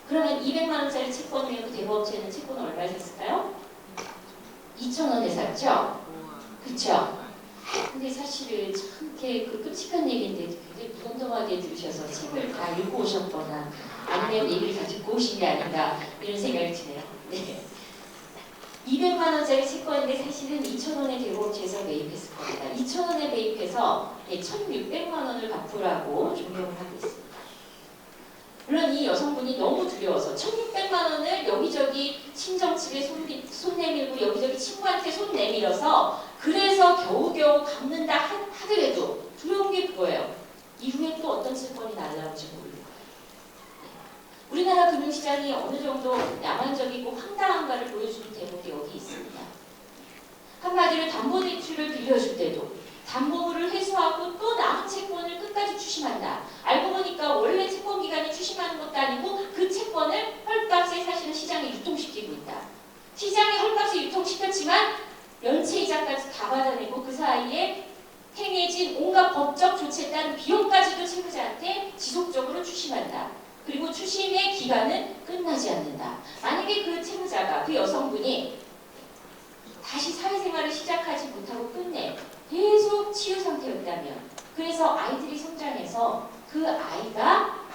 그러면 200만 원짜리 채권이면 그 대부업체는 채권을 얼마에 샀을까요? 2,000원에 샀죠? 그쵸? 근데 사실은 참 이렇게 그 끔찍한 얘기인데 굉장히 무덤덤하게 들으셔서 책을 다 읽고 오셨거나 아니면 얘기를 다 듣고 오신 게 아닌가 이런 생각이 드네요. 네. 200만 원짜리 채권인데 사실은 2,000원에 대부업체에서 매입했을 겁니다. 2,000원에 매입해서 1,600만 원을 갚으라고 종용을 하고 있습니다. 물론 이 여성분이 너무 두려워서 1,600만 원을 여기저기 친정집에 손 내밀고 여기저기 친구한테 손 내밀어서 그래서 겨우겨우 갚는다 하더라도 두려운 게 그거예요. 이후에 또 어떤 채권이 날라올지 모르는 거예요. 우리나라 금융시장이 어느 정도 야만적이고 황당한가를 보여주는 대목이 여기 있습니다. 한마디로 담보대출을 빌려줄 때도 담보물을 회수하고 또 남은 채권을 끝까지 추심한다. 알고 보니까 원래 채권기관이 추심하는 것도 아니고 그 채권을 헐값에 사실은 시장에 유통시키고 있다. 시장에 헐값에 유통시켰지만 연체이자까지 다 받아내고 그 사이에 행해진 온갖 법적 조치에 따른 비용까지도 채무자한테 지속적으로 추심한다. 그리고 추심의 기간은 끝나지 않는다. 만약에 그 채무자가, 그 여성분이 다시 사회생활을 시작하지 못하고 끝내 계속 치유 상태였다면, 그래서 아이들이 성장해서 그 아이가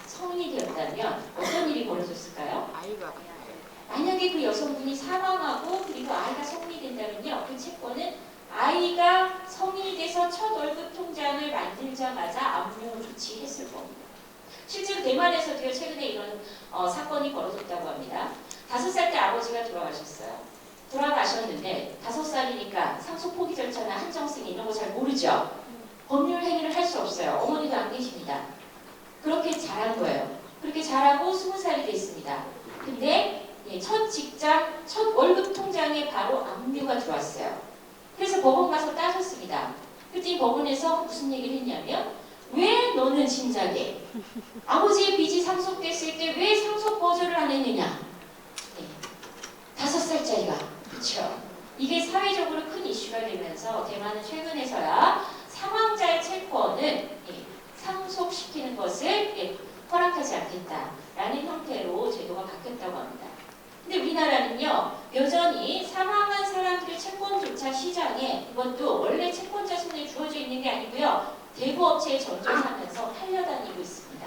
성인이 되었다면 어떤 일이 벌어졌을까요? 만약에 그 여성분이 사망하고 그리고 아이가 성인이 된다면요, 그 채권은 아이가 성인이 돼서 첫 월급 통장을 만들자마자 압류 조치했을 겁니다. 실제로 대만에서도요, 최근에 이런 사건이 벌어졌다고 합니다. 5살 때 아버지가 돌아가셨어요. 돌아가셨는데 5살이니까 상속 포기 절차나 한정승 이런 거 잘 모르죠. 법률 행위를 할 수 없어요. 어머니도 안 계십니다. 그렇게 자란 거예요. 그렇게 자라고 20살이 됐습니다. 근데 첫 직장, 첫 월급 통장에 바로 압류가 들어왔어요. 그래서 법원 가서 따졌습니다. 그때 법원에서 무슨 얘기를 했냐면, 왜 너는 진작에 아버지의 빚이 상속됐을 때 왜 상속 거절을 안 했느냐? 5살짜리가. 그렇죠. 이게 사회적으로 큰 이슈가 되면서 대만은 최근에서야 사망자의 채권은 상속시키는 것을 허락하지 않겠다라는 형태로 제도가 바뀌었다고 합니다. 근데 우리나라는요, 여전히 사망한 사람들의 채권조차 시장에, 그것도 원래 채권자 손에 주어져 있는 게 아니고요, 대부업체에 전전하면서 팔려다니고 있습니다.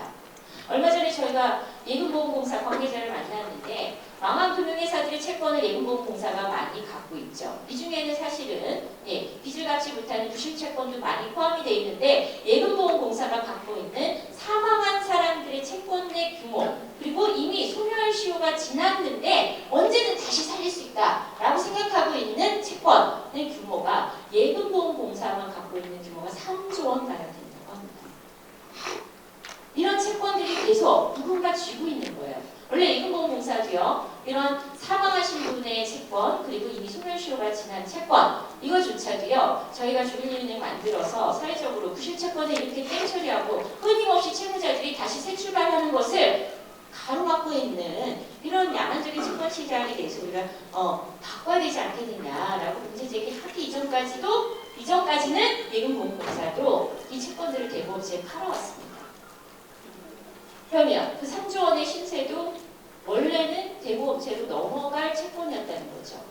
얼마 전에 저희가 예금보험공사 관계자를 만났는데, 망한 금융회사들의 채권을 예금보험공사가 많이 갖고 있죠. 이 중에는 사실은 빚을 갚지 못하는 부실채권도 많이 포함이 되어 있는데, 예금보험공사가 갖고 있는 사망한 사람들의 채권의 규모, 그리고 이미 소멸 시효가 지났는데 언제든 다시 살릴 수 있다라고 생각하고 있는 채권의 규모가 예금보험공사만 갖고 있는 규모가 3조 원 가량 된다고 합니다. 이런 채권들이 계속 누군가 쥐고 있는 거예요. 원래 예금보험공사도요, 이런 사망하신 분의 채권, 그리고 이미 소멸시효가 지난 채권, 이거조차도요, 저희가 주민은행 만들어서 사회적으로 부실채권을 이렇게 땡처리하고 끊임없이 채무자들이 다시 새 출발하는 것을 가로막고 있는 이런 야만적인 채권 시장에 대해서 우리가 바꿔야 되지 않겠느냐라고 문제 제기하기 이전까지는 예금보험공사도 이 채권들을 대부업체에 팔아왔습니다. 그러면 그 3조 원의 신세도 원래는 대부업체로 넘어갈 채권이었다는 거죠.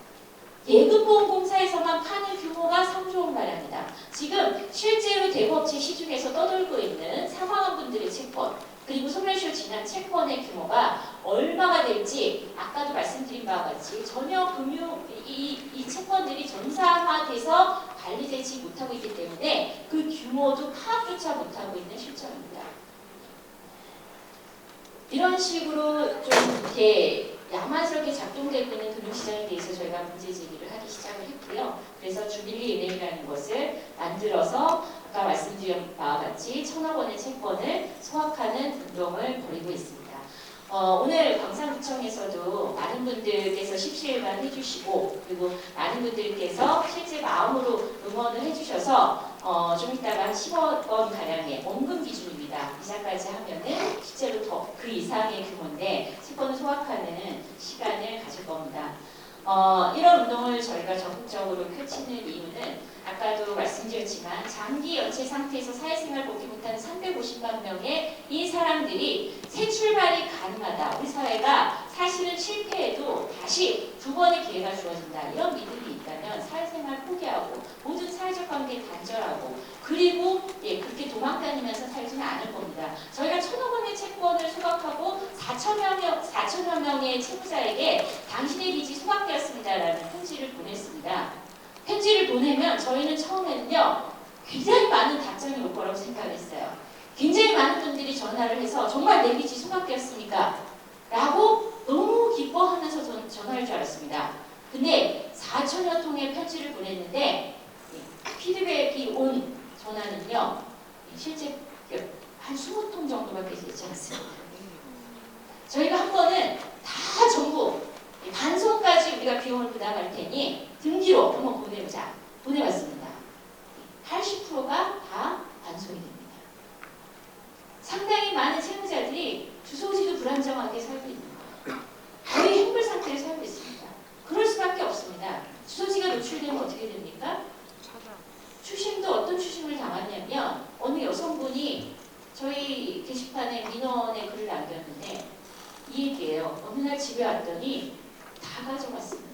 예금보험공사에서만 파는 규모가 3조 원 가량이다. 지금 실제로 대부업체 시중에서 떠돌고 있는 사망한 분들의 채권, 그리고 소멸시효 지난 채권의 규모가 얼마가 될지 아까도 말씀드린 바와 같이 전혀 이 채권들이 전사화돼서 관리되지 못하고 있기 때문에 그 규모도 파악조차 못하고 있는 실정입니다. 이런 식으로 좀 이렇게 야만스럽게 작동되고 있는 금융시장에 대해서 저희가 문제 제기를 하기 시작을 했고요. 그래서 주빌리 은행이라는 것을 만들어서 아까 말씀드린 바와 같이 1,000억 원의 채권을 소확하는 운동을 벌이고 있습니다. 오늘 광산구청에서도 많은 분들께서 십시일반 해주시고, 그리고 많은 분들께서 실제 마음으로 응원을 해주셔서 좀 이따가 한 10억 원 가량의 원금 기준입니다. 이자까지 하면은 실제로 더 그 이상의 규모인데 채권을 소확하는 시간을 가질 겁니다. 이런 운동을 저희가 적극적으로 펼치는 이유는 아까도 말씀드렸지만 장기 연체 상태에서 사회생활을 복귀 못하는 350만 명의 이 사람들이 새 출발이 가능하다. 우리 사회가 사실은 실패해도 다시 2번의 기회가 주어진다. 이런 믿음이 있다면 사회생활 포기하고 모든 사회적 관계 단절하고 그리고 그렇게 도망다니면서 살지는 않을 겁니다. 저희가 1,000억 원의 채권을 소각하고 4천여 명의 채무자에게 당신의 빚이 소각되었습니다라는 편지를 보냈습니다. 편지를 보내면 저희는 처음에는요, 굉장히 많은 답장이 올 거라고 생각했어요. 굉장히 많은 분들이 전화를 해서 정말 내 빚이 소각되었습니까? 라고 너무 기뻐하면서 전화할 줄 알았습니다. 근데 4천여 통의 편지를 보냈는데 피드백이 온 전화는요, 실제 한 20통 정도밖에 되지 않습니다. 저희가 한 번은 다 전부 반송까지 우리가 비용을 부담할 테니 등기로 한번 보내보자. 보내봤습니다. 80%가 다 반송이 됩니다. 상당히 많은 채무자들이 주소지도 불안정하게 살고 있는 거예요. 거의 행불 상태에 살고 있습니다. 그럴 수밖에 없습니다. 주소지가 노출되면 어떻게 됩니까? 추심도 어떤 추심을 당했냐면 어느 여성분이 저희 게시판에 민원에 글을 남겼는데 이 얘기예요. 어느 날 집에 왔더니 다 가져갔습니다.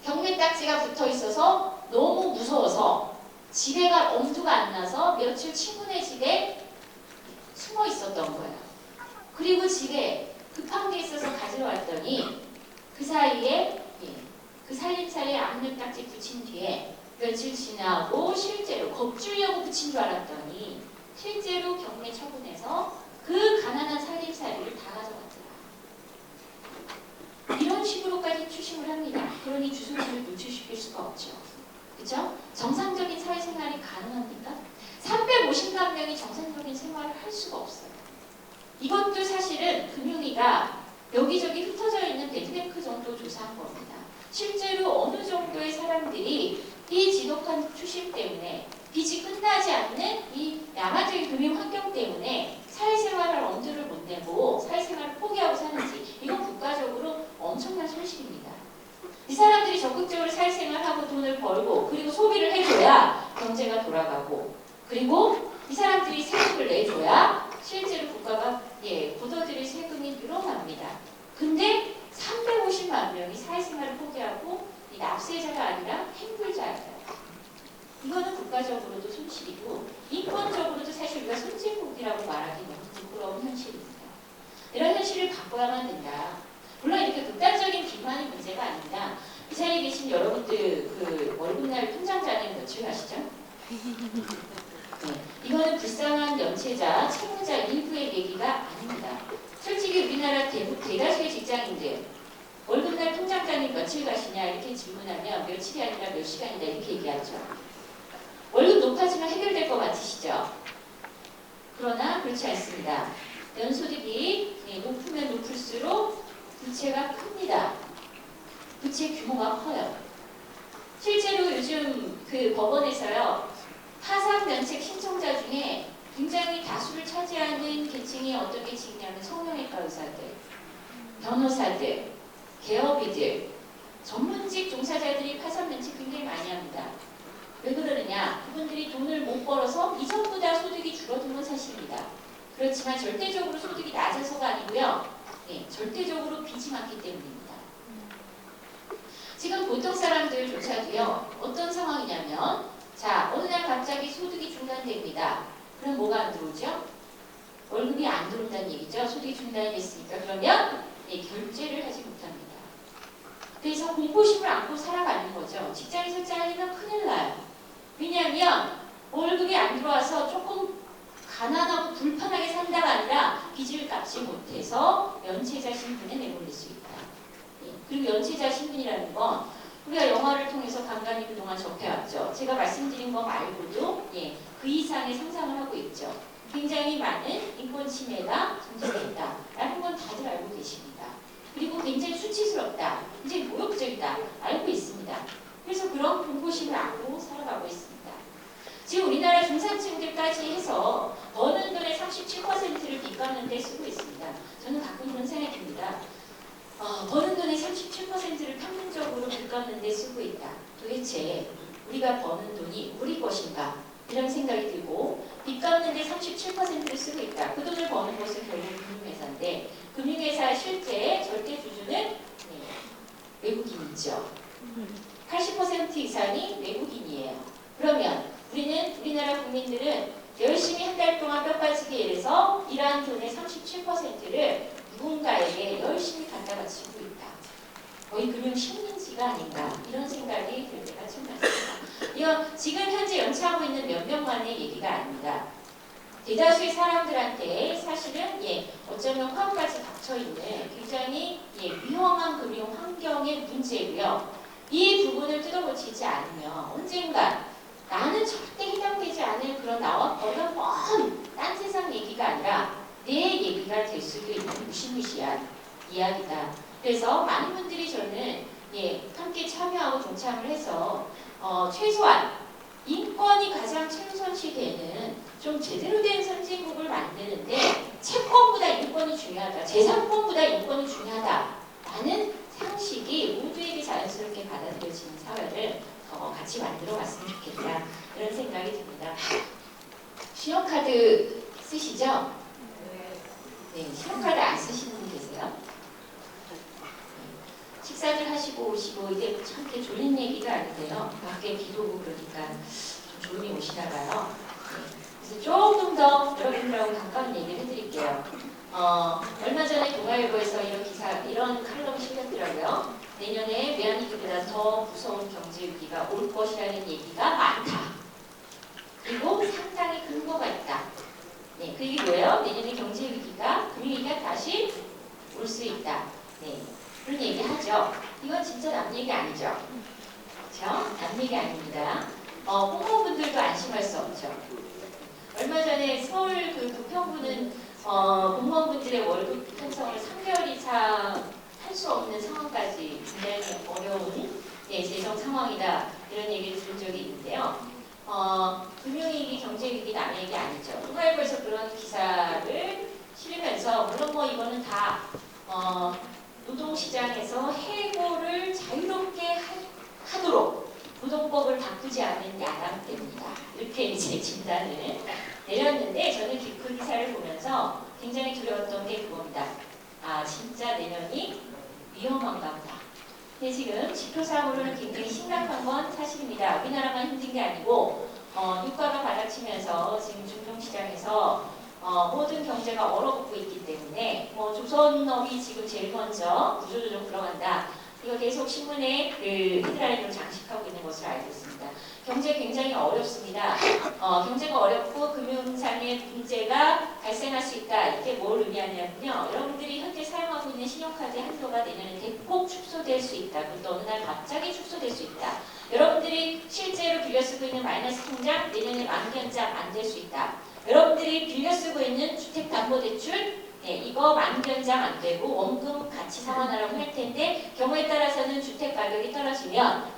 경매 딱지가 붙어 있어서 너무 무서워서 집에 갈 엄두가 안 나서 몇 며칠 친구네 집에 숨어 있었던 거예요. 그리고 집에 급한 게 있어서 가지러 왔더니 그 사이에 그 살림살이에 악력딱지 붙인 뒤에 며칠 지나고 실제로 겁주려고 붙인 줄 알았더니 실제로 경매 처분해서 그 가난한 살림살이를 다 가져갔더라. 이런 식으로까지 추심을 합니다. 그러니 주소지를 노출시킬 수가 없죠. 그죠? 정상적인 사회생활이 가능합니까? 350만 명이 정상적인 생활을 할 수가 없어요. 이것도 사실은 금융위가 여기저기 흩어져 있는 배드뱅크 정도 조사한 겁니다. 실제로 어느 정도의 사람들이 이 지독한 추심 때문에 빚이 끝나지 않는 이 야만적인 금융 환경 때문에 사회생활을 엄두를 못 내고 사회생활을 포기하고 사는지, 이건 국가적으로 엄청난 손실입니다. 이 사람들이 적극적으로 사회생활하고 돈을 벌고 그리고 소비를 해줘야 경제가 돌아가고, 그리고 이 사람들이 세금을 내줘야 실제로 국가가 걷어들일 세금이 늘어납니다. 근데 350만 명이 사회생활을 포기하고 이 납세자가 아니라 행불자예요. 이거는 국가적으로도 손실이고 인권적으로도 사실 우리가 선진국이라고 말하기 너무 부끄러운 현실입니다. 이런 현실을 바꿔야만 된다. 물론 이렇게 극단적인 비판의 문제가 아닙니다. 이 자리에 계신 여러분들 그 월급날 통장자는 며칠 아시죠? 네, 이거는 불쌍한 연체자, 채무자 일부의 얘기가 아닙니다. 솔직히 우리나라 대다수의 직장인들 월급날 통장장이 며칠 가시냐 이렇게 질문하면 며칠이 아니라 몇 시간이다 이렇게 얘기하죠. 월급 높아지면 해결될 것 같으시죠? 그러나 그렇지 않습니다. 연소득이 높으면 높을수록 부채가 큽니다. 부채 규모가 커요. 실제로 요즘 그 법원에서요, 파산면책 신청자 중에 굉장히 다수를 차지하는 계층이 어떤 계층이냐면 성형외과 의사들, 변호사들, 개업이들, 전문직 종사자들이 파산면책 굉장히 많이 합니다. 왜 그러느냐? 그분들이 돈을 못 벌어서 이전보다 소득이 줄어든 건 사실입니다. 그렇지만 절대적으로 소득이 낮아서가 아니고요. 절대적으로 빚이 많기 때문입니다. 지금 보통 사람들조차도요, 어떤 상황이냐면, 자, 어느 날 갑자기 소득이 중단됩니다. 그럼 뭐가 안 들어오죠? 월급이 안 들어온다는 얘기죠. 소득이 중단이 됐으니까. 그러면 결제를 하지 못합니다. 그래서 공포심을 안고 살아가는 거죠. 직장에서 잘리면 큰일 나요. 왜냐하면 월급이 안 들어와서 조금 가난하고 불편하게 산다가 아니라 빚을 갚지 못해서 연체자 신분에 내몰릴 수 있다. 그리고 연체자 신분이라는 건 우리가 영화를 통해서 간간히 그동안 접해왔죠. 제가 말씀드린 거 말고도 그 이상의 상상을 하고 있죠. 굉장히 많은 인권 침해가 존재해 있다라는 건 다들 알고 계십니다. 그리고 굉장히 수치스럽다, 굉장히 모욕적이다 알고 있습니다. 그래서 그런 공포심을 안고 살아가고 있습니다. 지금 우리나라 중산층들까지 해서 버는 돈의 37%를 빚 갚는 데 쓰고 있습니다. 저는 가끔 그런 생각이 듭니다. 버는 돈의 37%를 평균적으로 빚 갚는 데 쓰고 있다. 도대체 우리가 버는 돈이 우리 것인가? 이런 생각이 들고, 빚 갚는 데 37%를 쓰고 있다. 그 돈을 버는 것은 결국 금융회사인데, 금융회사의 실제 절대 주주는 외국인이죠. 80% 이상이 외국인이에요. 그러면 우리나라 국민들은 열심히 한 달 동안 뼈 빠지게 일해서 일한 돈의 37%를 누군가에게 열심히 갖다 바치고 있다. 거의 금융 식민지가 아닌가, 이런 생각이 들 때가 참 많습니다. 이건 지금 현재 연차하고 있는 몇 명만의 얘기가 아닙니다. 대다수의 사람들한테 사실은 어쩌면 화음까지 닥쳐있는 굉장히 위험한 금융 환경의 문제고요. 이 부분을 뜯어고치지 않으면 언젠가 나는 절대 해당되지 않을 그런 나와 어떤 딴 세상 얘기가 아니라 내 얘기가 될 수도 있는 무시무시한 이야기다. 그래서 많은 분들이 저는 함께 참여하고 동참을 해서 최소한 인권이 가장 최우선시 되는 좀 제대로 된 선진국을 만드는데 채권보다 인권이 중요하다, 재산권보다 인권이 중요하다라는 상식이 모두에게 자연스럽게 받아들여지는 사회를 같이 만들어갔으면 좋겠다, 이런 생각이 듭니다. 신용카드 쓰시죠? 네, 신용카드 안 쓰시는 분 계세요? 식사들 하시고 오시고 이게 참 이렇게 졸린 얘기가 아닌데요. 밖에 비도 오고 그러니까 좀 졸음이 오시나 봐요. 네. 조금 더 여러분들하고 가까운 얘기를 해드릴게요. 얼마 전에 동아일보에서 이런 칼럼이 실렸더라고요. 내년에 외환위기보다 더 무서운 경제위기가 올 것이라는 얘기가 많다. 그리고 상당히 근거가 있다. 네, 그게 뭐예요? 내년에 경제위기가, 금융위기가 다시 올 수 있다. 네, 그런 얘기 하죠. 이건 진짜 남 얘기 아니죠. 그렇죠? 남 얘기 아닙니다. 공무원분들도 안심할 수 없죠. 얼마 전에 서울 그 부평구는 공무원분들의 월급 편성을 3개월 이상 할 수 없는 상황까지 굉장히 어려운 재정 상황이다. 이런 얘기를 들은 적이 있는데요. 금융위기, 경제위기 남의 얘기 아니죠. 동아일보에서 그런 기사를 실으면서 물론 뭐 이거는 다 노동시장에서 해고를 자유롭게 하도록 노동법을 바꾸지 않은 야당 때문이다. 이렇게 이제 진단을 내렸는데 저는 그 기사를 보면서 굉장히 두려웠던 게 그겁니다. 진짜 내년이 위험한가 보다. 근데 지금 지표상으로는 굉장히 심각한 건 사실입니다. 우리나라만 힘든 게 아니고 유가가 바닥치면서 지금 중동시장에서 모든 경제가 얼어붙고 있기 때문에 조선업이 지금 제일 먼저 구조조정 들어간다. 이거 계속 신문에 그 헤드라인으로 장식하고 있는 것으로 알고 있습니다. 경제 굉장히 어렵습니다. 경제가 어렵고 금융상의 문제가 발생할 수 있다. 이게 뭘 의미하냐면요. 여러분들이 현재 사용하고 있는 신용카드 한도가 내년에 대폭 축소될 수 있다. 또 어느 날 갑자기 축소될 수 있다. 여러분들이 실제로 빌려 쓰고 있는 마이너스 통장 내년에 만기연장 안 될 수 있다. 여러분들이 빌려 쓰고 있는 주택담보대출 이거 만기연장 안 되고 원금 같이 상환하라고 할 텐데 경우에 따라서는 주택 가격이 떨어지면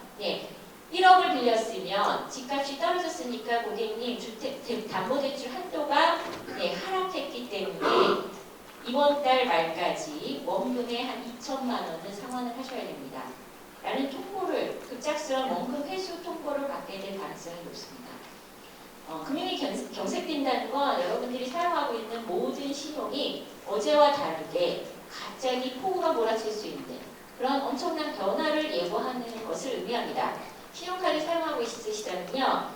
1억을 빌렸으면 집값이 떨어졌으니까 고객님 주택담보대출 한도가 하락했기 때문에 이번 달 말까지 원금의 한 2천만 원은 상환을 하셔야 됩니다. 라는 통보를 급작스러운 원금 회수 통보를 받게 될 가능성이 높습니다. 금융이 경색된다는 건 여러분들이 사용하고 있는 모든 신용이 어제와 다르게 갑자기 폭우가 몰아칠 수 있는 그런 엄청난 변화를 예고하는 것을 의미합니다. 신용카드 사용하고 있으시다면요,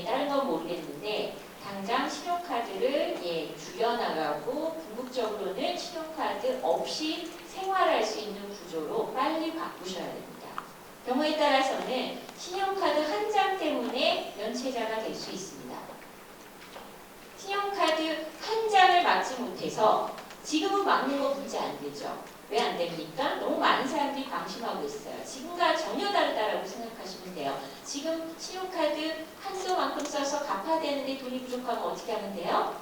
다른 건 모르겠는데 당장 신용카드를 줄여나가고 궁극적으로는 신용카드 없이 생활할 수 있는 구조로 빨리 바꾸셔야 됩니다. 경우에 따라서는 신용카드 한 장 때문에 면책자가 될 수 있습니다. 신용카드 한 장을 막지 못해서 지금은 막는 거 문제 안 되죠. 왜 안 됩니까? 너무 많은 사람들이 방심하고 있어요. 지금과 전혀 다르다라고 생각하시면 돼요. 지금 신용카드 한도만큼 써서 갚아야 되는데 돈이 부족하면 어떻게 하면 돼요?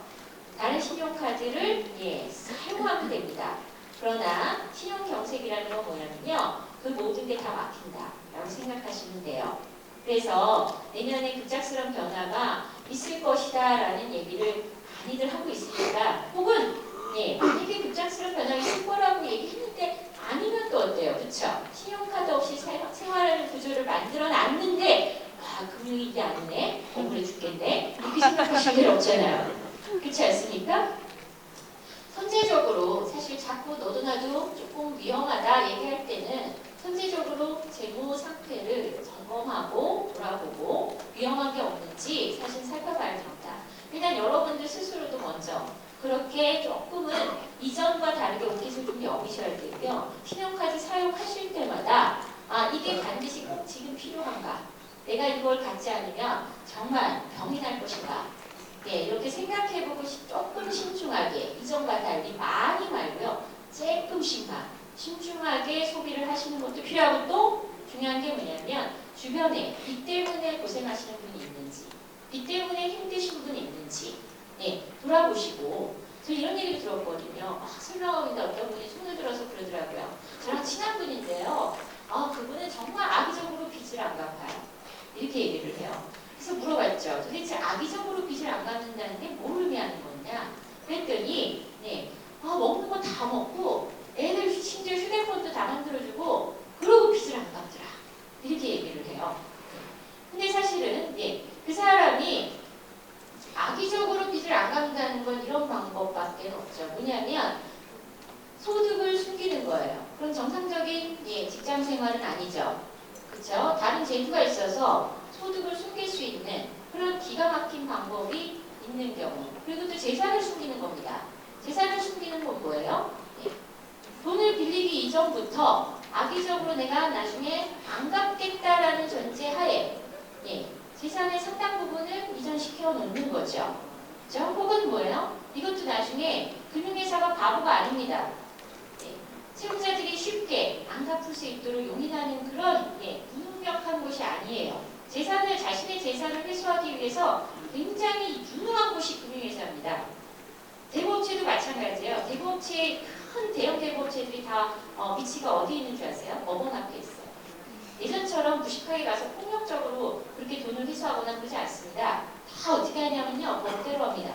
다른 신용카드를 사용하면 됩니다. 그러나 신용경색이라는 건 뭐냐면요. 그 모든 게 다 막힌다 라고 생각하시면 돼요. 그래서 내년에 급작스러운 변화가 있을 것이다 라는 얘기를 많이들 하고 있으니까 혹은 만약에 급작스러운 변화가 있을 거라고 얘기했는데 아니면 또 어때요? 그렇죠? 신용카드 없이 생활하는 구조를 만들어 놨는데 금융위기 아니네? 억울해 죽겠네? 이렇게 생각하실 일 없잖아요. 그렇지 않습니까? 선제적으로 사실 자꾸 너도 나도 조금 위험하다 얘기할 때는 선제적으로 재무 상태를 점검하고 돌아보고 위험한 게 없는지 사실 살펴봐야 됩니다. 일단 여러분들 스스로도 먼저 그렇게 조금은 이전과 다르게 옷깃을 좀 여기셔야 되고요. 신용카드 사용하실 때마다 이게 반드시 꼭 지금 필요한가? 내가 이걸 갖지 않으면 정말 병이 날 것인가? 이렇게 생각해보고 조금 신중하게 이전과 달리 많이 말고요. 조금씩만 신중하게 소비를 하시는 것도 필요하고 또 중요한 게 뭐냐면 주변에 빚 때문에 고생하시는 분이 있는지 빚 때문에 힘드신 분이 있는지 돌아보시고 저 이런 얘기를 들었거든요. 설명하는데 어떤 분이 손을 들어서 그러더라고요. 저랑 친한 분인데요. 그분은 정말 악의적으로 빚을 안 갚아요. 이렇게 얘기를 해요. 그래서 물어봤죠. 도대체 악의적으로 빚을 안 갚는다는 게 뭘 의미하는 거냐? 그랬더니 먹는 거 다 먹고 애들 심지어 휴대폰도 다 만들어주고 그러고 빚을 안 갚더라. 이렇게 얘기를 해요. 근데 사실은 그 사람이 악의적으로 빚을 안 갚는다는 건 이런 방법밖에 없죠. 뭐냐면 소득을 숨기는 거예요. 그럼 정상적인 직장 생활은 아니죠. 그렇죠? 다른 재주가 있어서 소득을 숨길 수 있는 그런 기가 막힌 방법이 있는 경우 그리고 또 재산을 숨기는 겁니다. 재산을 숨기는 건 뭐예요? 예. 돈을 빌리기 이전부터 악의적으로 내가 나중에 안 갚겠다라는 전제하에 예, 재산의 상당 부분을 이전시켜 놓는 거죠. 저 혹은 뭐예요? 이것도 나중에 금융회사가 바보가 아닙니다. 예, 채무자들이 쉽게 안 갚을 수 있도록 용인하는 그런 무능력한 곳이 아니에요. 자신의 재산을 회수하기 위해서 굉장히 유능한 곳이 금융회사입니다. 대부업체도 마찬가지예요. 큰 대형 대부업체들이 다 위치가 어디 있는 줄 아세요? 법원 앞에 있어요. 예전처럼 무식하게 가서 폭력적으로 그렇게 돈을 회수하거나 그러지 않습니다. 다 어떻게 하냐면요. 법대로 합니다.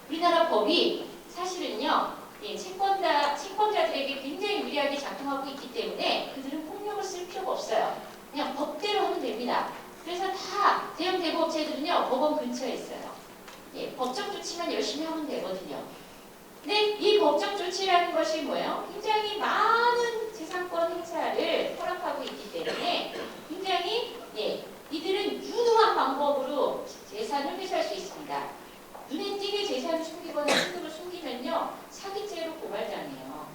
우리나라 법이 사실은요. 채권자들에게 굉장히 유리하게 작동하고 있기 때문에 그들은 폭력을 쓸 필요가 없어요. 그냥 법대로 하면 됩니다. 그래서 다 대형 대부업체들은요. 법원 근처에 있어요. 예, 법적 조치만 열심히 하면 되거든요. 근데 이 법적 조치라는 것이 뭐예요? 굉장히 많은 재산권 행사를 허락하고 있기 때문에 굉장히 이들은 유능한 방법으로 재산을 회수할 수 있습니다. 눈에 띄게 재산을 숨기거나 현금을 숨기면요. 사기죄로 고발당해요.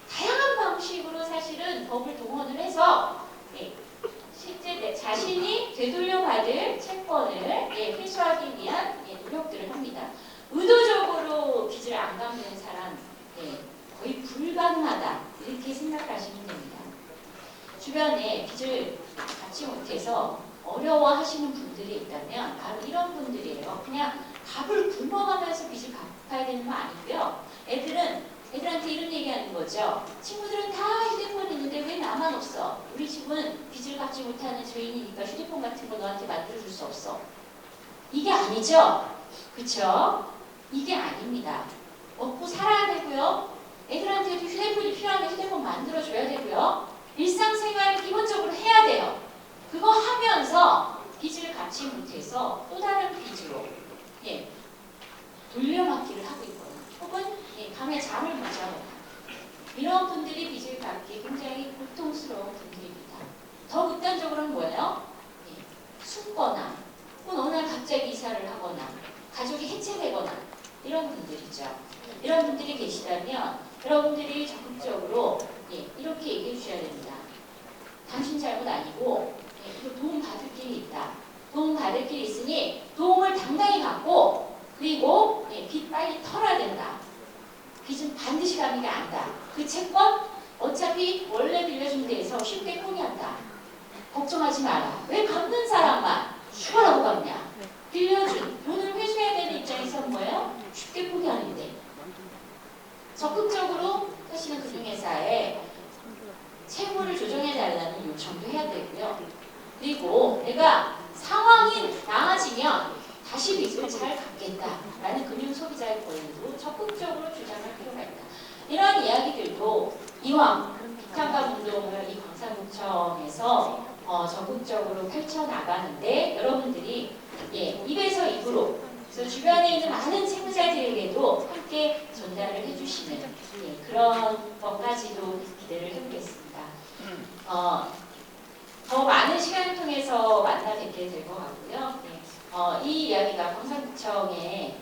다양한 방식으로 사실은 법을 동원을 해서 실제 자신이 되돌려받을 채권을 회수하기 위한 노력들을 합니다. 의도적으로 빚을 안 갚는 사람 거의 불가능하다 이렇게 생각하시면 됩니다. 주변에 빚을 갚지 못해서 어려워하시는 분들이 있다면 바로 이런 분들이에요. 그냥 밥을 굶어가면서 빚을 갚아야 되는 거 아니고요. 애들한테 이런 얘기하는 거죠. 친구들은 다 휴대폰 있는데 왜 나만 없어? 우리 집은 빚을 갚지 못하는 죄인이니까 휴대폰 같은 거 너한테 만들어줄 수 없어. 이게 아니죠? 그쵸? 이게 아닙니다. 먹고 살아야 되고요. 애들한테도 휴대폰이 필요하면 휴대폰 만들어줘야 되고요. 일상생활을 기본적으로 해야 돼요. 그거 하면서 빚을 갚지 못해서 또 다른 빚으로 돌려막기를 하고 있거나 혹은 밤에 잠을 못 자거나 이런 분들이 빚을 갚기 굉장히 고통스러운 분들입니다. 더 극단적으로는 뭐예요? 숨거나 혹은 어느 날 갑자기 이사를 하거나 가족이 해체되거나 이런 분들이죠. 이런 분들이 계시다면 여러분들이 적극적으로 이렇게 얘기해 주셔야 됩니다. 당신 잘못 아니고 이거 도움 받을 길이 있다. 도움 받을 길이 있으니 도움을 당당히 받고 그리고 빚 빨리 털어야 된다. 빚은 반드시 갚는 게 아니다. 그 채권 어차피 원래 빌려준 데에서 쉽게 포기한다. 걱정하지 마라. 왜 갚는 사람만 죽어라고 갚냐. 빌려준 돈을 회수해야 되는 입장에서 뭐예요? 쉽게 포기하는데 적극적으로 사실은 금융회사에 채무를 조정해달라는 요청도 해야 되고요. 그리고 내가 상황이 나아지면 다시 빚을 잘 갚겠다라는 금융소비자의 권리도 적극적으로 주장할 필요가 있다. 이런 이야기들도 이왕 빚탕감 운동을 이 광산구청에서 적극적으로 펼쳐나가는데 여러분들이 입에서 입으로 그래서 주변에 있는 많은 채무자들에게도 함께 전달을 해주시는 그런 것까지도 기대를 해보겠습니다. 더 많은 시간을 통해서 만나 뵙게 될 것 같고요. 이 이야기가 광산구청의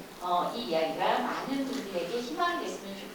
이 이야기가 많은 분들에게 희망이 됐으면 좋겠습니다.